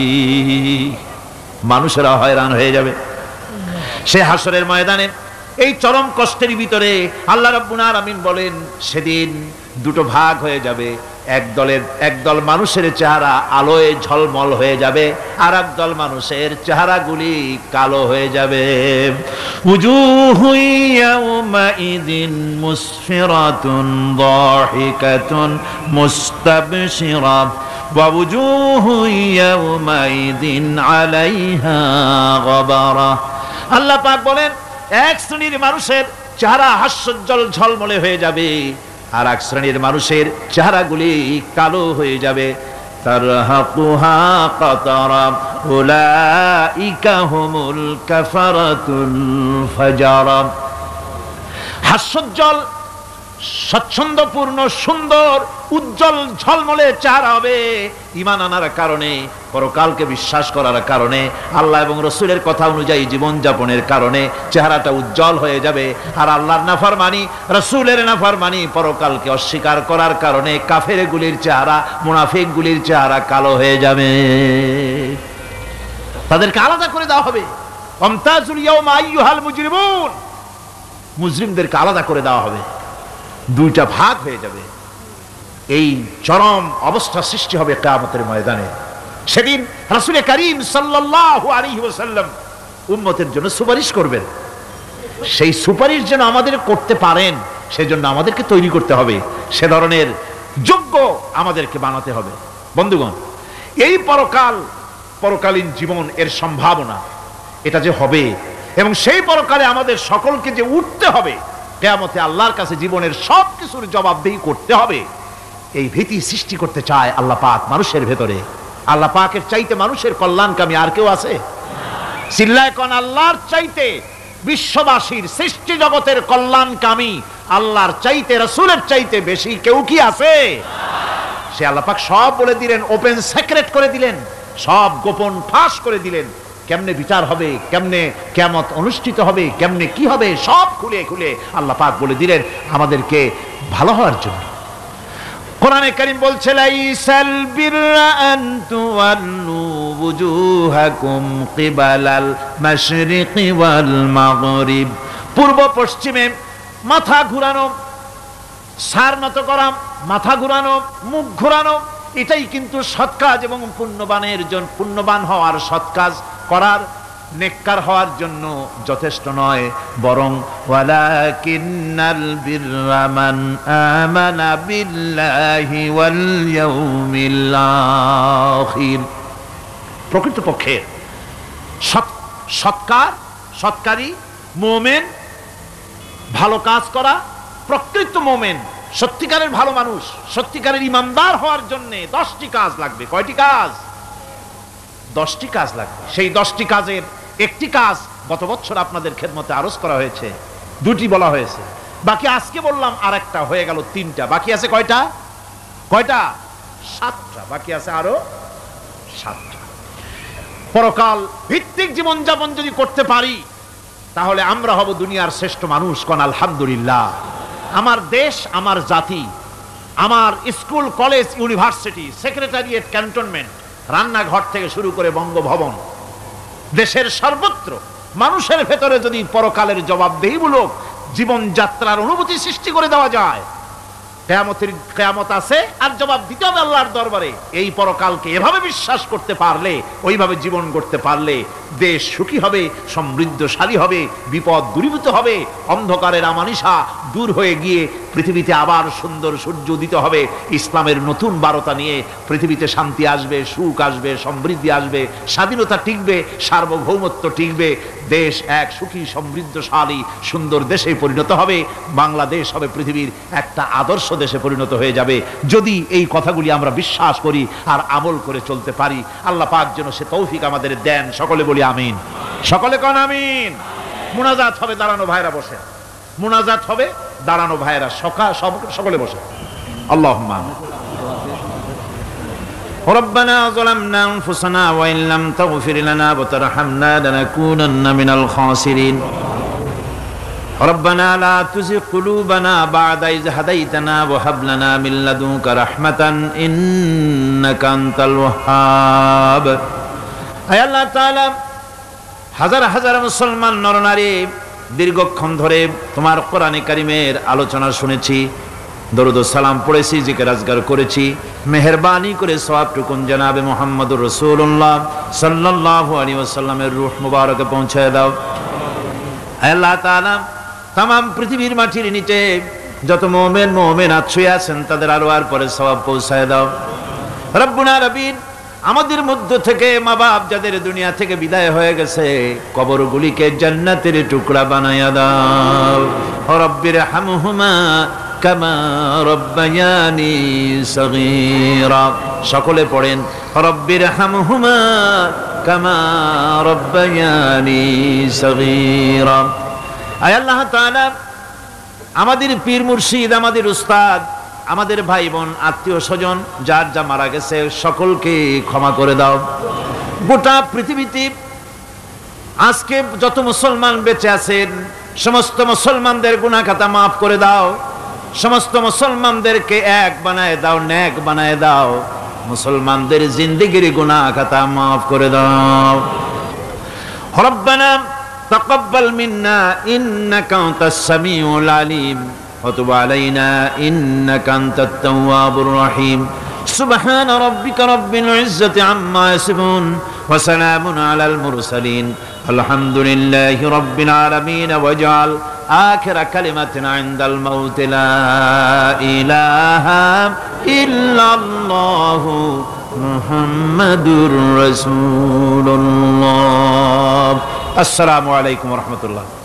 মানুষেরা হয়রান হয়ে যাবে সে হাসরের ময়দানে। এই চরম কষ্টের ভিতরে আল্লাহ রাব্বুল আলামিন বলেন সেদিন দুটো ভাগ হয়ে যাবে, একদল মানুষের চেহারা আলোয় ঝলমল হয়ে যাবে, আর একদল মানুষের চেহারাগুলি কালো হয়ে যাবে। উজুহু ইয়াওমাইযিন মুসফিরাতুন দাহিকাতুন মুস্তাবশিরা ওয়া উজুহু ইয়াওমাইযিন আলাইহা গাবারা। আল্লাহ পাক বলেন এক শ্রেণীর মানুষের চেহারা হাস্যোজ্জ্বল ঝলমলে হয়ে যাবে, আর এক শ্রেণীর মানুষের চেহারাগুলি কালো হয়ে যাবে। তারহাকুহা কাতারা উলাইকা হুমুল কাফারাতুল ফাজারা। হাস্যোজ্জ্বল স্বচ্ছন্দপূর্ণ সুন্দর উজ্জ্বল ঝলমলে চেহারা হবে ঈমান আনার কারণে, পরকালকে বিশ্বাস করার কারণে, আল্লাহ এবং রসুলের কথা অনুযায়ী জীবনযাপনের কারণে চেহারাটা উজ্জ্বল হয়ে যাবে। আর আল্লাহর নাফরমানি, রসুলের নাফরমানি, পরকালকে অস্বীকার করার কারণে কাফেরগুলির চেহারা, মুনাফিকগুলির চেহারা কালো হয়ে যাবে। তাদেরকে আলাদা করে দেওয়া হবে। আমতাজুল ইয়াওমা আইয়ুহাল মুজরিমুন, মুজরিমদেরকে আলাদা করে দেওয়া হবে, দুইটা ভাগ হয়ে যাবে। এই চরম অবস্থা সৃষ্টি হবে কিয়ামতের ময়দানে। সেদিন রাসূল করিম সাল্লাল্লাহু আলাইহি ওয়াসাল্লাম উম্মতের জন্য সুপারিশ করবেন। সেই সুপারিশ যেন আমাদের করতে পারেন, সেজন্য আমাদেরকে তৈরি করতে হবে, সে ধরনের যোগ্য আমাদেরকে বানাতে হবে। বন্ধুগণ, এই পরকালীন জীবন, এর সম্ভাবনা, এটা যে হবে এবং সেই পরকালে আমাদের সকলকে যে উঠতে হবে, কিয়ামতে আল্লাহর কাছে জীবনের সব কিছুর জবাবদিহি করতে হবে, এই ভীতি সৃষ্টি করতে চায় আল্লাহ পাক মানুষের ভেতরে। আল্লাহ পাকের চাইতে মানুষের কল্যাণকামী আর কেউ আছে? চিল্লায় কোন আল্লাহর চাইতে, বিশ্ববাসীর সৃষ্টি জগতের কল্যাণকামী আল্লাহর চাইতে, রাসূলের চাইতে বেশি কেউ কি আছে? সে আল্লাহ পাক সব বলে দিলেন, ওপেন সিক্রেট করে দিলেন, সব গোপন ফাঁস করে দিলেন। কেমনে বিচার হবে, কেমনে কিয়ামত অনুষ্ঠিত হবে, কেমনে কি হবে, সব খুলে খুলে আল্লাহ পাক বলে দিলেন আমাদেরকে ভালো হওয়ার জন্য। কোরআনে কারীম বলছে, লাইসাল বিররা আন তুওয়াল্লু ওয়ুজুহাকুম কিবালাল মাশরিকি ওয়াল মাগরিব, পূর্ব পশ্চিমে মাথা ঘুরানো, সার নত করা, মাথা ঘুরানো, মুখ ঘুরানো, এটাই কিন্তু সৎ কাজ এবং পুণ্যবান হওয়ার, সৎ কাজ করার, নেককার হওয়ার জন্য যথেষ্ট নয়, বরং ওয়ালাকিন্নাল বিররা মান আমানা বিল্লাহি ওয়াল ইয়াউমিল আখির, প্রকৃতপক্ষে সৎকারী মুমিন, ভালো কাজ করা, প্রকৃত মুমিন, সত্যিকারের ভালো মানুষ, সত্যিকারের ইমানদার হওয়ার জন্য 10টি কাজ লাগবে। কয়টি কাজ? 10টি কাজ লাগবে। সেই 10টি কাজের একটি কাজ গত বছর আপনাদের খেদমতে আরজ করা হয়েছে, 2টি বলা হয়েছে, বাকি আজকে বললাম আর একটা, হয়ে গেল 3টা। বাকি আছে কয়টা? 7টা বাকি আছে, আরো 7টা। পরকাল ভিত্তিক জীবনযাপন যদি করতে পারি, তাহলে আমরা হব দুনিয়ার শ্রেষ্ঠ মানুষ। কোন আলহামদুলিল্লাহ। আমার দেশ, আমার জাতি, আমার school, college, university, secretariat, cantonment, রান্নাঘর থেকে শুরু করে বঙ্গভবন, দেশের সর্বত্র মানুষের ভেতরে যদি পরকালের জবাবদিহিমূলক জীবনযাত্রার অনুভূতি সৃষ্টি করে দেওয়া যায়, কিয়ামত আছে আর জবাব দিতে হবে আল্লাহর দরবারে। এই পরকালকে এভাবে বিশ্বাস করতে পারলে, ওইভাবে জীবন করতে পারলে দেশ সুখী হবে, সমৃদ্ধশালী হবে, বিপদ দূরীভূত হবে, অন্ধকারের আমানিশা দূর হয়ে গিয়ে পৃথিবীতে আবার সুন্দর সূর্য উদিত হবে। ইসলামের নতুন বার্তা নিয়ে পৃথিবীতে শান্তি আসবে, সুখ আসবে, সমৃদ্ধি আসবে, স্বাধীনতা টিকবে, সার্বভৌমত্ব টিকবে, দেশ এক সুখী সমৃদ্ধশালী সুন্দর দেশে পরিণত হবে। বাংলাদেশ হবে পৃথিবীর একটা আদর্শ দেশে পরিণত হয়ে যাবে, যদি এই কথাগুলি আমরা বিশ্বাস করি আর আমল করে চলতে পারি। আল্লাহ পাক যেন সে তৌফিক আমাদের দেন। সকলে বলি আমিন। সকলে কোন আমিন। মুনাজাত হবে, দাঁড়ানো ভাইরা বসে, মুনাজাত হবে, দাঁড়ানো ভাইরা সকলে বসে। আল্লাহুম্মা ربنا ظلمنا أنفسنا وإن لم تغفر لنا وترحمنا لنكونن من الخاسرين ربنا لا تزغ قلوبنا بعد إذ هديتنا وهب لنا من لدنك رحمة إنك أنت الوهاب। আয় আল্লাহ তাআলা, হাজার হাজার মুসলমান নরনারী দীর্ঘক্ষণ ধরে তোমার কোরআনে কারিমের আলোচনা শুনেছি, দরুদ ও সালাম পড়েছি, জিকির আজকার করেছি। মেহেরবানি করে সওয়াবটুকুন জনাবে মুহাম্মদুর রাসূলুল্লাহ সাল্লাল্লাহু আলাইহি ওয়াসাল্লামের রূহ মুবারকে পৌঁছায় দাও। আল্লাহ তাআলা, তামাম পৃথিবীর মাটির নিচে যত মুমিন মুমিনাত শুয়ে আছেন তাদের আরওয়ার পরে সওয়াব পৌঁছায় দাও। রব্বুনা রবিন, আমাদের মধ্য থেকে মা বাপ যাদের দুনিয়া থেকে বিদায় হয়ে গেছে, কবরগুলিকে জান্নাতের টুকরা বানায়া দাও। রব্বির হামহুমা কামা রব্বায়ানি সগীরা। সকলে পড়েন, রব্বির হামহুমা কামা রব্বায়ানি সগীরা। আয় আল্লাহ তাআলা, আমাদের পীর মুর্শিদ, আমাদের উস্তাদ আমাদের ভাই বোন আত্মীয় স্বজন যার যা মারা গেছে সকলকে ক্ষমা করে দাও। গোটা পৃথিবীতে আজকে যত মুসলমান বেঁচে আছেন সমস্ত মুসলমানদের গুনাহ খাতা মাফ করে দাও। সমস্ত মুসলমানদেরকে এক বানায় দাও, নেক বানায় দাও। মুসলমানদের জিন্দেগির গুনাহ খাতা মাফ করে দাও। রব্বানা তাকাব্বাল মিন্না ইন্নাকা আনতাস সামিউল আলিম ওয়া তুব আলাইনা ইন্নাকা আনতাত তাওয়াবুর রহিম। সুবহান রাব্বিকা রাব্বিল ইজ্জাতি আম্মা ইয়াসিফুন ওয়া সালামুন আলাল মুরসালিন আলহামদুলিল্লাহি রাব্বিল আলামিন। ওয়াজআল আখিরা কালিমাতিনা ইনদাল মাউত লা ইলাহা ইল্লাল্লাহু মুহাম্মাদুর রাসূলুল্লাহ। আসসালামু আলাইকুম ওয়া রাহমাতুল্লাহ।